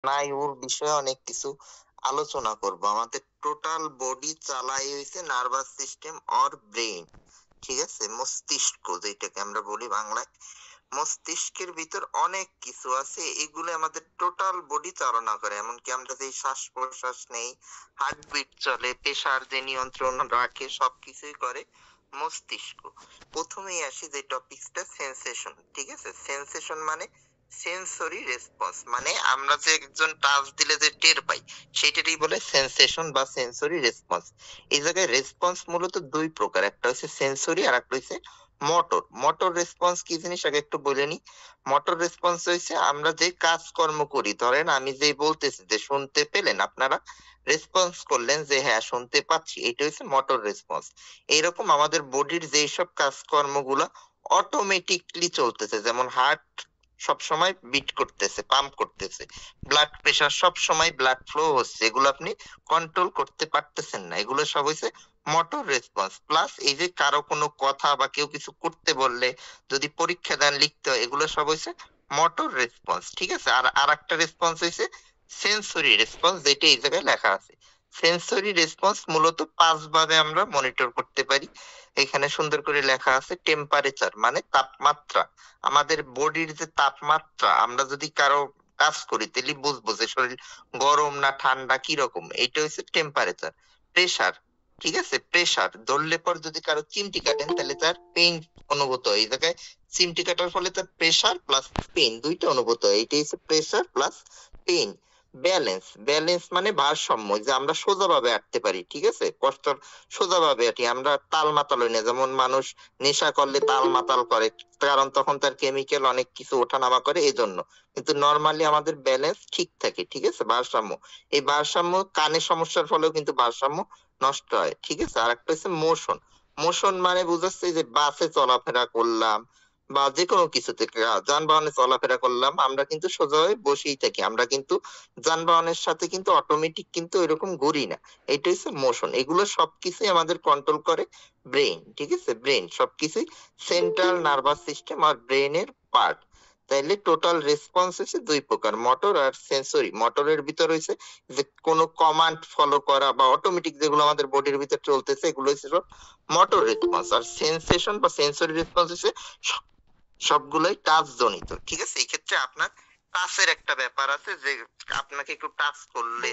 স্নায়ুর বিষয়ে অনেক কিছু আলোচনা করব। আমাদের টোটাল বডি চালাই হইছে নার্ভাস সিস্টেম অর ব্রেইন, ঠিক আছে? মস্তিষ্ক যেটাকে আমরা বলি বাংলায়। মস্তিষ্কের ভিতর অনেক কিছু আছে, এগুলো আমাদের টোটাল বডি চালনা করে। এমনকি আমরা যে শ্বাস প্রশ্বাস নেই, হার্টবিট চলে, প্রেসার যে নিয়ন্ত্রণ রাখে, সবকিছুই করে মস্তিষ্ক। প্রথমেই আসি যে টপিকসটা, সেন্সেশন, ঠিক আছে? সেন্সেশন মানে সেন্সরি রেসপন্স, মানে আমরা যে একজন টাচ দিলে যে টের পাই সেটারই বলে সেন্সেশন বা সেন্সরি রেসপন্স। এই জায়গায় রেসপন্স মূলত দুই প্রকার, একটা হচ্ছে সেন্সরি আর একটা হচ্ছে মোটর। মোটর রেসপন্স কি জিনিস আগে একটু বলে নি। মোটর রেসপন্স হইছে আমরা যে কাজকর্ম করি, ধরেন আমি যে বলতেছি যে শুনতে পেলেন, আপনারা রেসপন্স করলেন যে হ্যাঁ শুনতে পাচ্ছি, এটা হচ্ছে মোটর রেসপন্স। এইরকম আমাদের বডির যেই সব কাজকর্মগুলো অটোমেটিকলি চলতেছে, যেমন হার্ট সবসময় বিট করতেছে, পাম্প করতেছে, ব্লাড প্রেশার সবসময় ব্লাড ফ্লো হচ্ছে, এগুলো আপনি কন্ট্রোল করতে পারতেছেন না, এগুলো সব হইছে মোটর রেসপন্স। প্লাস এই যে কারো কোনো কথা বা কেউ কিছু করতে বললে, যদি পরীক্ষা দেন লিখতে হয়, এগুলো সব হইছে মোটর রেসপন্স, ঠিক আছে? আর আরেকটা রেসপন্স হইছে সেন্সরি রেসপন্স, যেটা এই জায়গায় লেখা আছে। সেন্সরি রেসপন্স মূলত ৫ ভাবে আমরা মনিটর করতে পারি। এখানে সুন্দর করে লেখা আছে টেম্পারেচার, মানে তাপমাত্রা। আমাদের বডির যে তাপমাত্রা, আমরা যদি কারো টাচ করি তাহলে বুঝবো যে শরীর গরম না ঠান্ডা কিরকম, এইটা হচ্ছে টেম্পারেচার। প্রেসার, ঠিক আছে? প্রেসার ধরলে পর যদি কারো চিমটি কাটেন তাহলে তার পেইন অনুভূত হয়। এই জায়গায় চিমটি কাটার ফলে তার প্রেসার প্লাস পেইন দুইটা অনুভূত হয়, এইটাই হচ্ছে pressure plus pain. Balance, balance মানে ভারসাম্য, যে আমরা সোজাভাবে হাঁটতে পারি, ঠিক আছে? কষ্ট সোজাভাবে হাঁটি, আমরা তাল মাতাল হই না। যেমন মানুষ নেশা করলে তাল মাতাল করে, কারণ তখন তার কেমিক্যাল অনেক কিছু ওঠানামা করে, এই জন্য। কিন্তু নর্মালি আমাদের ব্যালেন্স ঠিক থাকে, ঠিক আছে? ভারসাম্য। এই ভারসাম্য কানে সমস্যার ফলেও কিন্তু ভারসাম্য নষ্ট হয়, ঠিক আছে? আর একটা হচ্ছে মোশন। মোশন মানে বুঝাচ্ছে যে বাসে চলাফেরা করলাম বা যে কোনো কিছুতে যানবাহনে চলাফেরা করলাম, আমরা কিন্তু সোজা হয়ে বসেই থাকি, আমরা কিন্তু যানবাহনের সাথে কিন্তু অটোমেটিক কিন্তু এরকম ঘুরি না। এটা হচ্ছে মোশন। এগুলো সবকিছুই আমাদের কন্ট্রোল করে ব্রেইন, ঠিক আছে? ব্রেইন সবকিছুই সেন্ট্রাল নার্ভাস সিস্টেম আর ব্রেইনের পার্ট। তাইলে টোটাল রেসপন্স হচ্ছে দুই প্রকার, মোটর আর সেন্সরি। মোটরের ভিতর হইছে যে কোনো কমান্ড ফলো করা বা অটোমেটিক যেগুলো আমাদের বডির ভিতর চলতেছে, এগুলো হচ্ছে সব মোটর রেসপন্স। আর সেন্সেশন বা সেন্সরি রেসপন্স হচ্ছে সবগুলোই টাচ জনিত, ঠিক আছে? এই ক্ষেত্রে আপনার টাচের একটা ব্যাপার আছে, যে আপনাকে একটু টাচ করলে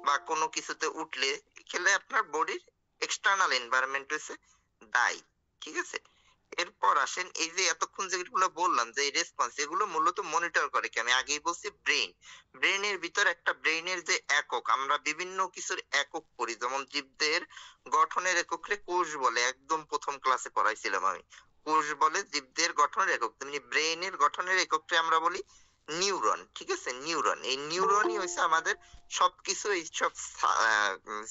বা কোনো কিছুতে উঠলে, খেলে আপনার বডির এক্সটার্নাল এনভায়রনমেন্ট হচ্ছে দায়ী, ঠিক আছে? এরপর আসেন, এই যে এতক্ষণ যেগুলো বললাম যে রেসপন্স, এগুলো মূলত মনিটর করে কি, আমি আগেই বলছি ব্রেইন। ব্রেইনের ভিতর একটা, ব্রেইনের যে একক, আমরা বিভিন্ন কিছুর একক পড়ি, যেমন জীবদের গঠনের এককে কোষ বলে, একদম প্রথম ক্লাসে পড়াইছিলাম আমি। কোষ বলে জীবদের গঠনের একক, তেমনি ব্রেইনের গঠনের এককটা আমরা বলি নিউরন, ঠিক আছে? নিউরন, এই নিউরনই হচ্ছে আমাদের সবকিছু, এইসব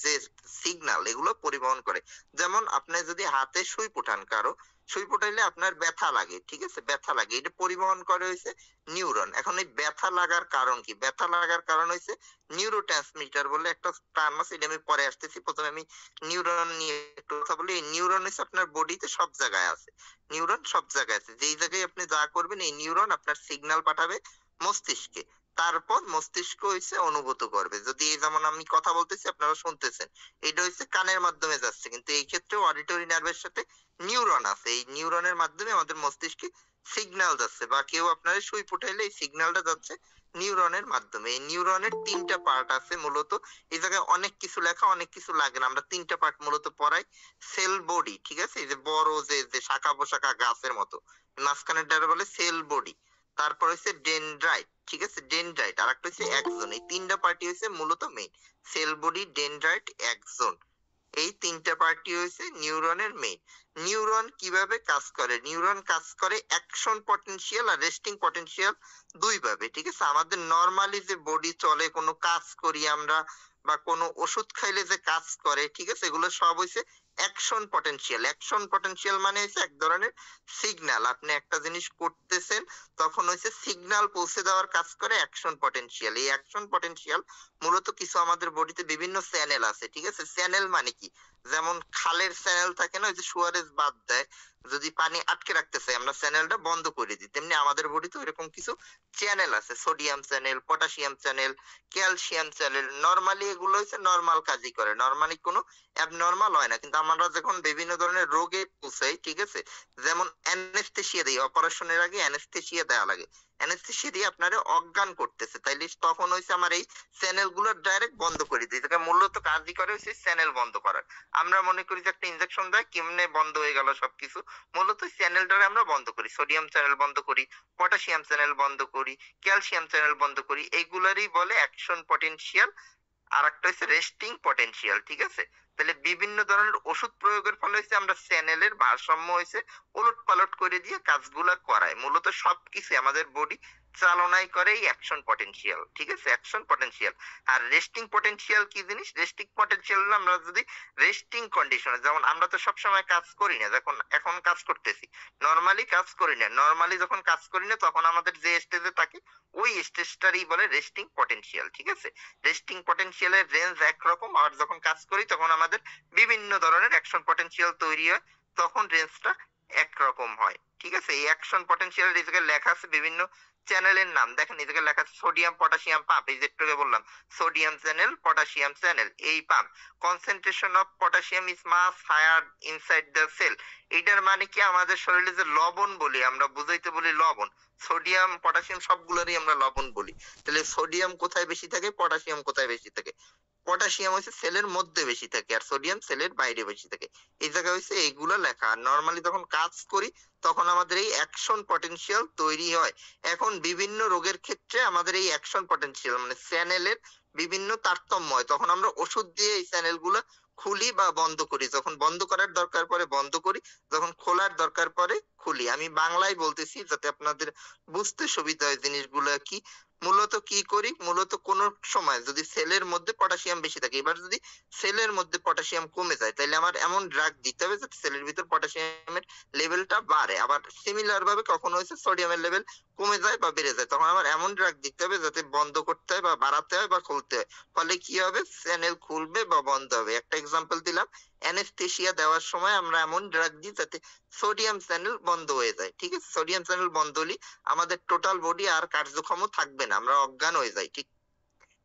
যে সিগন্যাল এগুলো পরিবহন করে। যেমন আপনি যদি হাতে সুই পোটান কারো, সুই পোটাইলে আপনার ব্যথা লাগে, ঠিক আছে? ব্যথা লাগে, এটা পরিবহন করে হইছে নিউরন। এখন এই ব্যথা লাগার কারণ কি? ব্যথা লাগার কারণ হইছে নিউরোট্রান্সমিটার বলে একটা টার্ম আছে, এটা আমি পরে আসতেছি। প্রথমে আমি নিউরন নিয়ে একটু কথা বলি। এই নিউরন হচ্ছে আপনার বডিতে সব জায়গায় আছে, নিউরন সব জায়গায় আছে। যেই জায়গায় আপনি যা করবেন, এই নিউরন আপনার সিগন্যাল পাঠাবে মস্তিষ্কে, তারপর মস্তিষ্ক হইছে অনুভূত করবে। যদি এই যেমন আমি কথা বলতেছি আপনারা শুনতেছেন, এটা হচ্ছে কানের মাধ্যমে যাচ্ছে, কিন্তু এই ক্ষেত্রে অডিটরি নার্ভের সাথে নিউরন আছে, এই নিউরনের মাধ্যমে আমাদের মস্তিষ্কে সিগন্যাল যাচ্ছে, বা কেউ আপনার সুই ফুটাইলে এই সিগন্যালটা যাচ্ছে নিউরনের মাধ্যমে। এই নিউরনের ৩টা পার্ট আছে মূলত। এই জায়গায় অনেক কিছু লেখা, অনেক কিছু লাগে না, আমরা ৩টা পার্ট মূলত পড়াই। সেল বডি, ঠিক আছে? এই যে বড় যে শাখা পোশাখা গাছের মতো, মাঝখানের ডারে বলে সেল বডি। তারপর হচ্ছে ডেনড্রাইট, ঠিক আছে? ডেনড্রাইট। আর একটা হচ্ছে এক্সন। এই ৩টা পার্টি হচ্ছে মূলত main, cell body, dendrite, axon. এই ৩টা পার্টি হচ্ছে নিউরনের মেইন। নিউরন কিভাবে কাজ করে? নিউরন কাজ করে অ্যাকশন পটেনশিয়াল আর রেস্টিং পটেনশিয়াল দুই ভাবে, ঠিক আছে? আমাদের নরমালি যে বডি চলে, কোনো কাজ করি আমরা বা কোনো ওষুধ খাইলে যে কাজ করে, ঠিক আছে, এগুলো সব হইছে অ্যাকশন পটেনশিয়াল। অ্যাকশন পটেনশিয়াল মানে হচ্ছে এক ধরনের সিগন্যাল। আপনি একটা জিনিস করতেছেন, তখন হচ্ছে সিগন্যাল পৌঁছে দেওয়ার কাজ করে অ্যাকশন পটেনশিয়াল। এই অ্যাকশন পটেনশিয়াল মূলত কিছু আমাদের বডিতে বিভিন্ন চ্যানেল আছে, ঠিক আছে। চ্যানেল মানে কি? যেমন খালের চ্যানেল থাকে না, ওই যে সুয়ারেজ বাঁধ দেয়, যদি পানি আটকে রাখতে চাই আমরা চ্যানেলটা বন্ধ করে দিই, তেমনি আমাদের বডিতে এরকম কিছু চ্যানেল আছে। Sodium channel, potassium channel, calcium channel. Normally এগুলো হচ্ছে নরমাল কাজই করে, নরমালি কোনো অ্যাবনর্মাল হয় না। কিন্তু আমরা যখন বিভিন্ন ধরনের রোগে পৌঁছাই, ঠিক আছে, যেমন অ্যানেস্থেসিয়া দিই, অপারেশনের আগে অ্যানেস্থেসিয়া দেওয়া লাগে, অ্যানেস্থেসিয়া দিয়ে আপনারে অজ্ঞান করতেছে, তাইলে তখন হইছে আমার এই চ্যানেল গুলো ডাইরেক্ট বন্ধ করে দিই। এটা মূলত কাজই করে হচ্ছে চ্যানেল বন্ধ করার। আমরা মনে করি যে একটা ইনজেকশন দেয় কেমনে বন্ধ হয়ে গেল সবকিছু, মূলত চ্যানেলটারে আমরা বন্ধ করি। সোডিয়াম চ্যানেল বন্ধ করি, পটাশিয়াম চ্যানেল বন্ধ করি, ক্যালসিয়াম চ্যানেল বন্ধ করি, এইগুলারই বলে অ্যাকশন পটেনশিয়াল। আর একটা হচ্ছে রেস্টিং পটেনশিয়াল, ঠিক আছে। তাহলে বিভিন্ন ধরনের ওষুধ প্রয়োগের ফলে হচ্ছে আমরা চ্যানেলের ভারসাম্য হয়েছে ওলট পালট করে দিয়ে কাজগুলা করায়। মূলত সবকিছু আমাদের বডি চালনাই করে এই অ্যাকশন পটেনশিয়াল, ঠিক আছে, অ্যাকশন পটেনশিয়াল। আর রেস্টিং পটেনশিয়াল কি জিনিস? রেস্টিং পটেনশিয়াল আমরা যদি রেস্টিং কন্ডিশনে, যেমন আমরা তো সবসময় কাজ করি না, যখন এখন কাজ করতেছি নরমালি কাজ করি না, নরমালি যখন কাজ করি না তখন আমাদের যে স্টেজে থাকে ওই স্টেজটারই বলে রেস্টিং পটেনশিয়াল, ঠিক আছে। রেস্টিং পটেনশিয়ালের রেঞ্জ একরকম, আর যখন কাজ করি তখন আমাদের বিভিন্ন ধরনের অ্যাকশন পটেনশিয়াল তৈরি হয়, তখন রেঞ্জটা একরকম হয়, ঠিক আছে। এই অ্যাকশন পটেনশিয়াল এই জায়গায় লেখা আছে বিভিন্ন চ্যানেলের নাম, দেখেন এই জায়গায় লেখা আছে সোডিয়াম পটাশিয়াম পাম্প, এই যে একটু আগে বললাম সোডিয়াম চ্যানেল, পটাশিয়াম চ্যানেল, এই pump. Concentration of potassium is much higher inside the cell. এটার মানে কি? আমাদের শরীরে যে লবণ বলি, আমরা বুঝাইতে বলি লবণ, সোডিয়াম পটাশিয়াম সবগুলোরই আমরা লবণ বলি। তাহলে সোডিয়াম কোথায় বেশি থাকে, পটাশিয়াম কোথায় বেশি থাকে? পটাশিয়াম হচ্ছে সেলের মধ্যে বেশি থাকে আর সোডিয়াম সেলের বাইরে বেশি থাকে। এই জায়গায় হচ্ছে এইগুলো লেখা। আর নরমালি যখন কাজ করি তখন আমাদের এই অ্যাকশন পটেনশিয়াল তৈরি হয়। এখন বিভিন্ন রোগের ক্ষেত্রে আমাদের এই অ্যাকশন পটেনশিয়াল মানে চ্যানেলের বিভিন্ন তারতম্য হয়, তখন আমরা ওষুধ দিয়ে এই চ্যানেল গুলো খুলি বা বন্ধ করি। যখন বন্ধ করার দরকার পড়ে বন্ধ করি, যখন খোলার দরকার পড়ে খুলি। আমি বাংলায় বলতেছি যাতে আপনাদের বুঝতে সুবিধা হয় জিনিসগুলো কি। মূলত কি করি? মূলত কোন সময় যদি সেলের মধ্যে পটাশিয়াম বেশি থাকে, এবার যদি সেলের মধ্যে পটাশিয়াম কমে যায়, তাহলে আমার এমন ড্রাগ দিতে হবে যাতে সেলের ভিতর পটাশিয়ামের লেভেলটা বাড়ে। আবার সিমিলার ভাবে কখনো হচ্ছে সোডিয়ামের লেভেল কমে যায় বা বেড়ে যায়, তখন আমার এমন ড্রাগ দিতে হবে যাতে বন্ধ করতে হয় বা বাড়াতে হয় বা খুলতে হয়। ফলে কি হবে? চ্যানেল খুলবে বা বন্ধ হবে। একটা এক্সাম্পল দিলাম, অ্যানেস্থেসিয়া দেওয়ার সময় আমরা এমন ড্রাগ দিই যাতে সোডিয়াম চ্যানেল বন্ধ হয়ে যায়, ঠিক আছে। সোডিয়াম চ্যানেল বন্ধ হলে আমাদের টোটাল বডি আর কার্যক্ষম থাকবে না, আমরা অজ্ঞান হয়ে যাই, ঠিক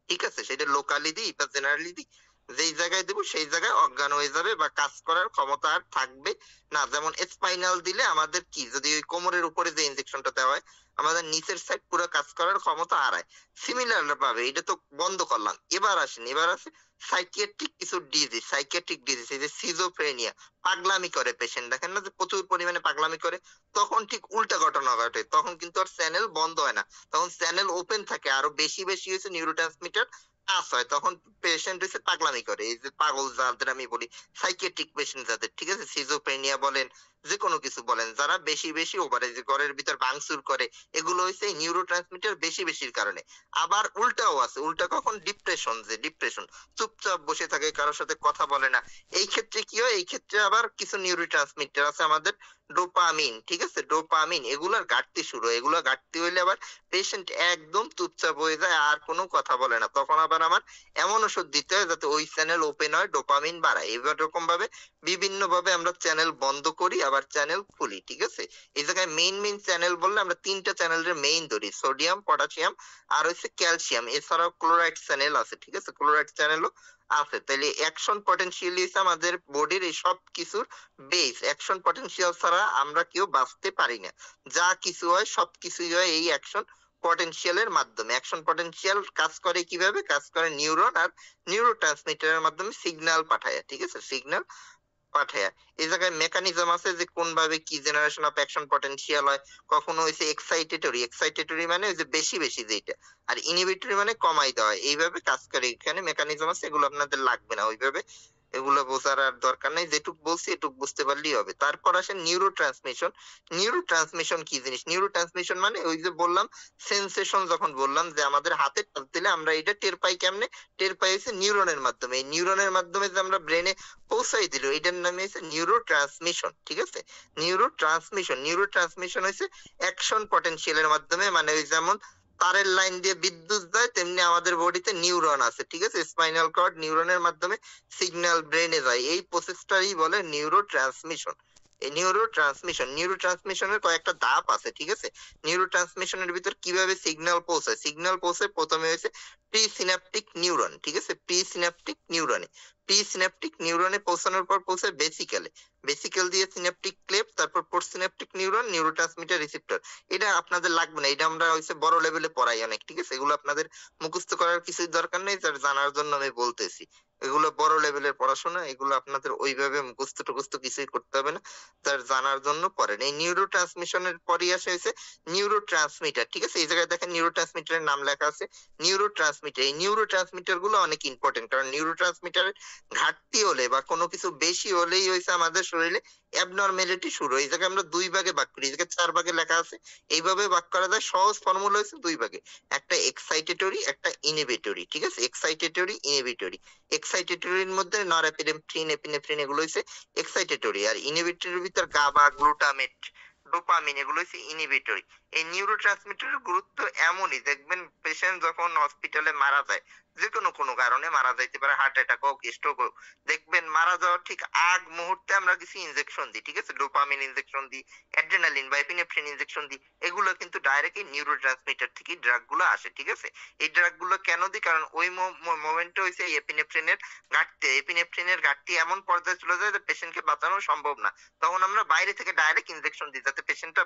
ঠিক আছে। সেটা লোকালি দিই বা জেনারেলি দিই, যেই জায়গায় দেবো সেই জায়গায় অজ্ঞান হয়ে যাবে বা কাজ করার ক্ষমতা আর থাকবে না। যেমন স্পাইনাল দিলে আমাদের কি, যদি ওই কোমরের উপরে যে ইনজেকশনটা দেওয়া হয়, আমাদের নিচের সাইড পুরো কাজ করার ক্ষমতা হারায়। সিমিলার ভাবে এটা তো বন্ধ করলাম, এবার আসেন, এবার আছে সাইকিয়াট্রিক কিছু ডিজিজ। সাইকিয়াট্রিক ডিজিজ এই যে সিজোফ্রেনিয়া, পাগলামি করে পেশেন্ট, দেখেন না যে প্রচুর পরিমাণে পাগলামি করে, তখন ঠিক উল্টা ঘটনা ঘটে। তখন কিন্তু আর চ্যানেল বন্ধ হয় না, তখন চ্যানেল ওপেন থাকে, আরো বেশি বেশি হয়েছে নিউরোট্রান্সমিটার পাস হয়, তখন পেশেন্ট হচ্ছে পাগলামি করে। এই যে পাগল যাদের আমি বলি, সাইকিয়াট্রিক পেশেন্ট যাদের, ঠিক আছে, সিজোফ্রেনিয়া বলেন, যে কোনো কিছু বলেন, যারা বেশি বেশি ওভারে যে ঘরের ভিতর ভাঙচুর করে, এগুলো হচ্ছে নিউরো ট্রান্সমিটার বেশি বেশির কারণে। আবার উল্টাও আছে, উল্টা কখন? ডিপ্রেশন, যে ডিপ্রেশন, চুপচাপ বসে থাকে, কারোর সাথে কথা বলে না, এই ক্ষেত্রে কি হয়? এই ক্ষেত্রে আবার কিছু নিউরো ট্রান্সমিটার আছে আমাদের, ডোপামিন, ঠিক আছে, ডোপামিন, এগুলার ঘাটতি শুরু হয়। এগুলা ঘাটতি হইলে আবার পেশেন্ট একদম চুপচাপ হয়ে যায়, আর কোনো কথা বলে না। তখন আবার আমার এমন ওষুধ দিতে হয় যাতে ওই চ্যানেল ওপেন হয়, ডোপামিন বাড়ায়। এরকম ভাবে বিভিন্ন ভাবে আমরা চ্যানেল বন্ধ করি আবার চ্যানেল খুলি, ঠিক আছে। এই জায়গায় মেইন মেইন চ্যানেল বললে আমরা তিনটা চ্যানেলের মেইন ধরি, সোডিয়াম, পটাশিয়াম আর হচ্ছে ক্যালসিয়াম। এছাড়াও ক্লোরাইড চ্যানেল আছে, ঠিক আছে, ক্লোরাইড চ্যানেলও আছে। তাহলে অ্যাকশন পটেনশিয়াল হচ্ছে আমাদের বডির এই সব কিছুর বেস। অ্যাকশন পটেনশিয়াল ছাড়া আমরা কেউ বাঁচতে পারি না। যা কিছু হয় সবকিছুই হয় এই অ্যাকশন পটেনশিয়ালের মাধ্যমে। অ্যাকশন পটেনশিয়াল কাজ করে কিভাবে? কাজ করে নিউরন আর নিউরো ট্রান্সমিটারের মাধ্যমে সিগন্যাল পাঠায়, ঠিক আছে, সিগন্যাল পাঠায়। এই জায়গায় মেকানিজম আছে যে কোন ভাবে কি জেনারেশন অফ অ্যাকশন পটেনশিয়াল হয়। কখনো হইছে এক্সাইটেটরি, এক্সাইটেটরি মানে ওই যে বেশি বেশি যেটা, আর ইনহিবিটরি মানে কমাই দেওয়া হয়। এইভাবে কাজ করে। এখানে মেকানিজম আছে, এগুলো আপনাদের লাগবে না ওইভাবে এগুলো বোঝার আর দরকার নাই, যেটুক বলছি এটুক বুঝতে পারলেই হবে। তারপর আসেন নিউরো ট্রান্সমিশন। নিউরো ট্রান্সমিশন কি জিনিস? নিউরো ট্রান্সমিশন মানে ওই যে বললাম সেন্সেশন, যখন বললাম যে আমাদের হাতে টাচ দিলে আমরা এটা টের পাই কেমনে? টের পাই হচ্ছে নিউরনের মাধ্যমে। এই নিউরনের মাধ্যমে যে আমরা ব্রেনে পৌঁছাই দিল, এটার নামে হচ্ছে নিউরো ট্রান্সমিশন। ঠিক আছে? নিউরো ট্রান্সমিশন, নিউরো ট্রান্সমিশন হচ্ছে অ্যাকশন পটেনশিয়ালের মাধ্যমে, মানে ওই যেমন তারের লাইন দিয়ে বিদ্যুৎ যায়, তেমনি আমাদের বডিতে নিউরন আছে। ঠিক আছে? স্পাইনাল কর্ড নিউরনের মাধ্যমে সিগন্যাল ব্রেনে যায়। এই প্রসেসটাই বলে নিউরো ট্রান্সমিশন। এই নিউরো ট্রান্সমিশন, নিউরো ট্রান্সমিশনের কয়েকটা ধাপ আছে। ঠিক আছে? নিউরো ট্রান্সমিশনের ভিতর কিভাবে সিগন্যাল পৌঁছায়? সিগন্যাল পৌঁছায় প্রথমে হয়েছে প্রি সিনাপটিক নিউরন। ঠিক আছে? প্রি সিনাপটিক নিউরনে, প্রি সিনাপটিক নিউরনে পৌঁছানোর পর পৌঁছায় বেসিক্যালে, বেসিক্যাল দিয়ে সিনাপটিক ক্লেপ, তারপর post synaptic neuron, neurotransmitter receptor. এটা আপনাদের লাগবে না, এটা আমরা হচ্ছে বড় লেভেলে পড়াই অনেক। ঠিক আছে? এগুলো আপনাদের মুখস্থ করার কিছুই দরকার নেই, যার জানার জন্য আমি বলতেছি। এগুলো বড় লেভেলের পড়াশোনা, এগুলো আপনাদের ওইভাবে মুখস্থ টুখস্থ কিছুই করতে হবে না, তার জানার জন্য পড়েন। এই নিউরো ট্রান্সমিশনের পরই আসে হয়েছে নিউরো ট্রান্সমিটার। ঠিক আছে? এই জায়গায় দেখেন নিউরো ট্রান্সমিটারের নাম লেখা আছে নিউরো ট্রান্সমিটার। এই নিউরো ট্রান্সমিটার গুলো অনেক ইম্পর্টেন্ট, কারণ নিউরো ট্রান্সমিটারের ঘাটতি হলে বা কোনো কিছু বেশি হলেই হয়েছে আমাদের শরীরে অ্যাবনর্মালিটি শুরু। এই জায়গায় আমরা দুই ভাগে ভাগ করি, এই জায়গায় 4 ভাগে লেখা আছে। এইভাবে ভাগ করা যায়, সহজ ফর্মুলা হচ্ছে দুই ভাগে, একটা এক্সাইটেটরি, একটা ইনহিবিটরি। ঠিক আছে? Excitatory, inhibitory. এক্সাইটেটরির মধ্যে নরএপিনেফ্রিন, এপিনেফ্রিন এগুলো হচ্ছে এক্সাইটেটরি, আর ইনহিবিটরির ভিতর গাবা, গ্লুটামেট, ডোপামিন এগুলো হচ্ছে ইনহিবিটরি। এই নিউরোট্রান্সমিটারের গুরুত্ব এমনই, দেখবেন পেশেন্ট যখন হসপিটালে মারা যায়, যে কোনো কারণে মারা যাইতে পারে, হার্ট অ্যাটাক হোক, স্ট্রোক হোক, দেখবেন মারা যাওয়ার ঠিক আগ মুহূর্তে আমরা কিছু ইনজেকশন দিই। ঠিক আছে? ডোপামিন ইনজেকশন দিই, অ্যাড্রেনালিন বা এপিনেফ্রিন ইনজেকশন দিই। এগুলো কিন্তু ডাইরেক্ট এই নিউরোট্রান্সমিটার থেকে ড্রাগ গুলো আসে। ঠিক আছে? এই ড্রাগ গুলো কেন দিই? কারণ ওই মোমেন্টে হয়েছে এই এপিনেফ্রিনের ঘাটতি, এপিনেফ্রিনের ঘাটতি এমন পর্যায়ে চলে যায় যে পেশেন্টকে বাঁচানো সম্ভব না। তখন আমরা বাইরে থেকে ডাইরেক্ট ইনজেকশন দিই, যাতে পেশেন্টটা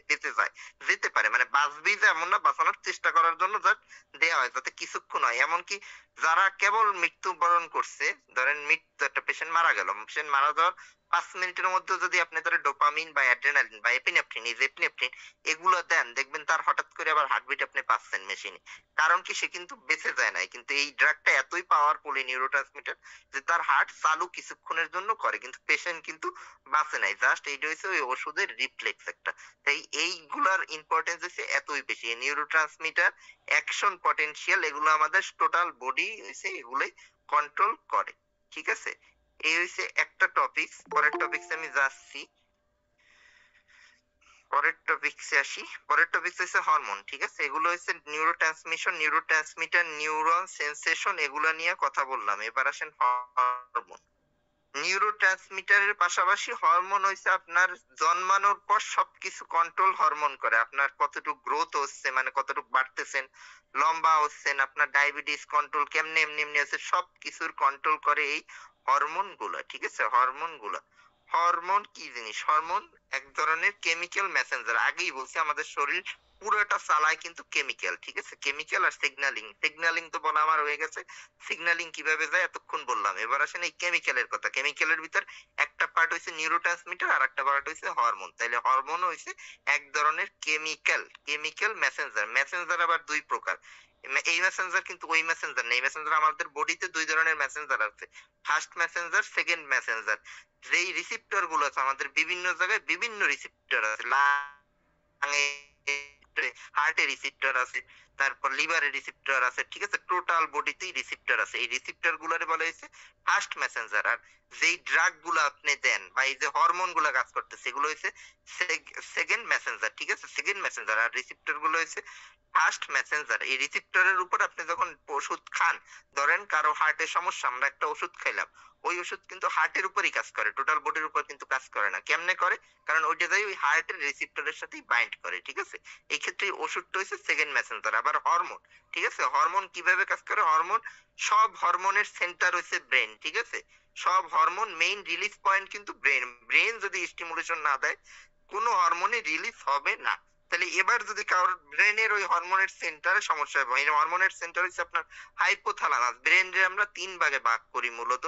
বেঁচে যায়, যেতে পারে, মানে বাঁচবেই যে এমন না, বাঁচানোর চেষ্টা করার জন্য জাস্ট দেওয়া হয়, যাতে কিছুক্ষণ হয়। এমনকি যারা কেবল মৃত্যুবরণ করছে, ধরেন মৃত্যু, একটা পেশেন্ট মারা গেল, পেশেন্ট মারা যাওয়ার 5 মিনিটের মধ্যে যদি আপনি তার ডোপামিন বা অ্যাড্রেনালিন বা এপিনেফ্রিন, এই যে এপিনেফ্রিন এগুলো দেন, দেখবেন তার হঠাৎ করে আবার হার্টবিট আপনি পাচ্ছেন মেশিনে। কারণ কি? সে কিন্তু বেঁচে যায় নাই, কিন্তু এই ড্রাগটা এতই পাওয়ারফুল, এই নিউরোট্রান্সমিটার, যে তার হার্ট চালু কিছুক্ষণের জন্য করে, কিন্তু পেশেন্ট কিন্তু বাঁচে নাই। জাস্ট এইটা হচ্ছে ওই ওষুধের রিফ্লেক্স একটা। তাই এইগুলার ইম্পর্টেন্স হচ্ছে এতই বেশি। নিউরোট্রান্সমিটার, অ্যাকশন পটেনশিয়াল, এগুলো আমাদের টোটাল বডি হচ্ছে এগুলোই কন্ট্রোল করে। ঠিক আছে? এই হচ্ছে একটা টপিক। পরের টপিকসে আমি যাচ্ছি, পরের টপিকসে আসি। পরের টপিকস হচ্ছে হরমোন। ঠিক আছে? এগুলো হচ্ছে নিউরোট্রান্সমিশন, নিউরোট্রান্সমিটার, নিউরন, সেন্সেশন, এগুলা নিয়ে কথা বললাম। এবার আসেন হরমোন। নিউরোট্রান্সমিটারের পাশাপাশি হরমোন হইছে আপনার জন্মানোর পর সবকিছু কন্ট্রোল হরমোন করে। আপনার কতটুকু গ্রোথ হচ্ছে, মানে কতটুকু বাড়তেছেন, লম্বা হচ্ছেন, আপনার ডায়াবেটিস কন্ট্রোল কেমনে, এমনি এমনি আছে, সবকিছুর কন্ট্রোল করে এই হরমোন গুলা। ঠিক আছে? হরমোন গুলা, হরমোন কি জিনিস? হরমোন এক ধরনের কেমিক্যাল মেসেঞ্জার। আগেই বলছি, আমাদের শরীর পুরোটা চালায় কিন্তু কেমিক্যাল। ঠিক আছে? কেমিক্যাল আর সিগন্যালিং, সিগন্যালিং তো বলা আমার হয়ে গেছে। সিগন্যালিং কিভাবে যায় এতক্ষণ বললাম। এবার আসেন এই কেমিক্যালের কথা। কেমিক্যালের ভিতর একটা পার্ট হইছে নিউরোট্রান্সমিটার, আর একটা পার্ট হইছে হরমোন। তাইলে হরমোন হইছে এক ধরনের কেমিক্যাল, কেমিক্যাল মেসেঞ্জার। মেসেঞ্জার আবার দুই প্রকার। এই মেসেঞ্জার কিন্তু ওই মেসেঞ্জার না। এই মেসেঞ্জার, আমাদের বডিতে দুই ধরনের মেসেঞ্জার আছে, ফার্স্ট মেসেঞ্জার, সেকেন্ড মেসেঞ্জার। যেই রিসিপ্টর গুলো আছে, আমাদের বিভিন্ন জায়গায় বিভিন্ন রিসিপ্টর আছে, হার্টে রিসিপ্টর আছে, তারপর লিভারে রিসিপ্টর আছে। ঠিক আছে? টোটাল বডিতেই রিসিপ্টর আছে। এই রিসিপ্টর গুলারে বলা হয়েছে ফার্স্ট মেসেঞ্জার। আর যেই ড্রাগ গুলো আপনি দেন বা এই যে হরমোন গুলা কাজ করতেছে, এগুলো হচ্ছে সেকেন্ড মেসেঞ্জার। ঠিক আছে? Second Messenger. আর রিসিপ্টর গুলো হচ্ছে ফার্স্ট মেসেঞ্জার। এই রিসিপ্টরের উপর আপনি যখন ওষুধ খান, ধরেন কারো হার্টের সমস্যা, আমরা একটা ওষুধ খাইলাম, ওই ওষুধ কিন্তু হার্টের উপরই কাজ করে, টোটাল বডির উপর কিন্তু কাজ করে না। কেমনে করে? কারণ ওইটা যাই ওই হার্টের রিসিপ্টরের সাথেই বাইন্ড করে। ঠিক আছে? এই ক্ষেত্রে এই ওষুধটা হচ্ছে সেকেন্ড মেসেঞ্জার। আবার হরমোন, ঠিক আছে, হরমোন কিভাবে কাজ করে? হরমোন, সব হরমোনের সেন্টার হচ্ছে ব্রেন। ঠিক আছে? সব হরমোন মেইন রিলিজ পয়েন্ট কিন্তু ব্রেন। ব্রেন যদি স্টিমুলেশন না দেয়, কোনো হরমোনই রিলিজ হবে না। তাহলে এবার যদি কারোর ব্রেনের ওই হরমোনের সেন্টারে সমস্যা হয়, এই হরমোনের সেন্টার হচ্ছে আপনার হাইপোথ্যালামাস। ব্রেন রে আমরা ৩ ভাগে ভাগ করি মূলত।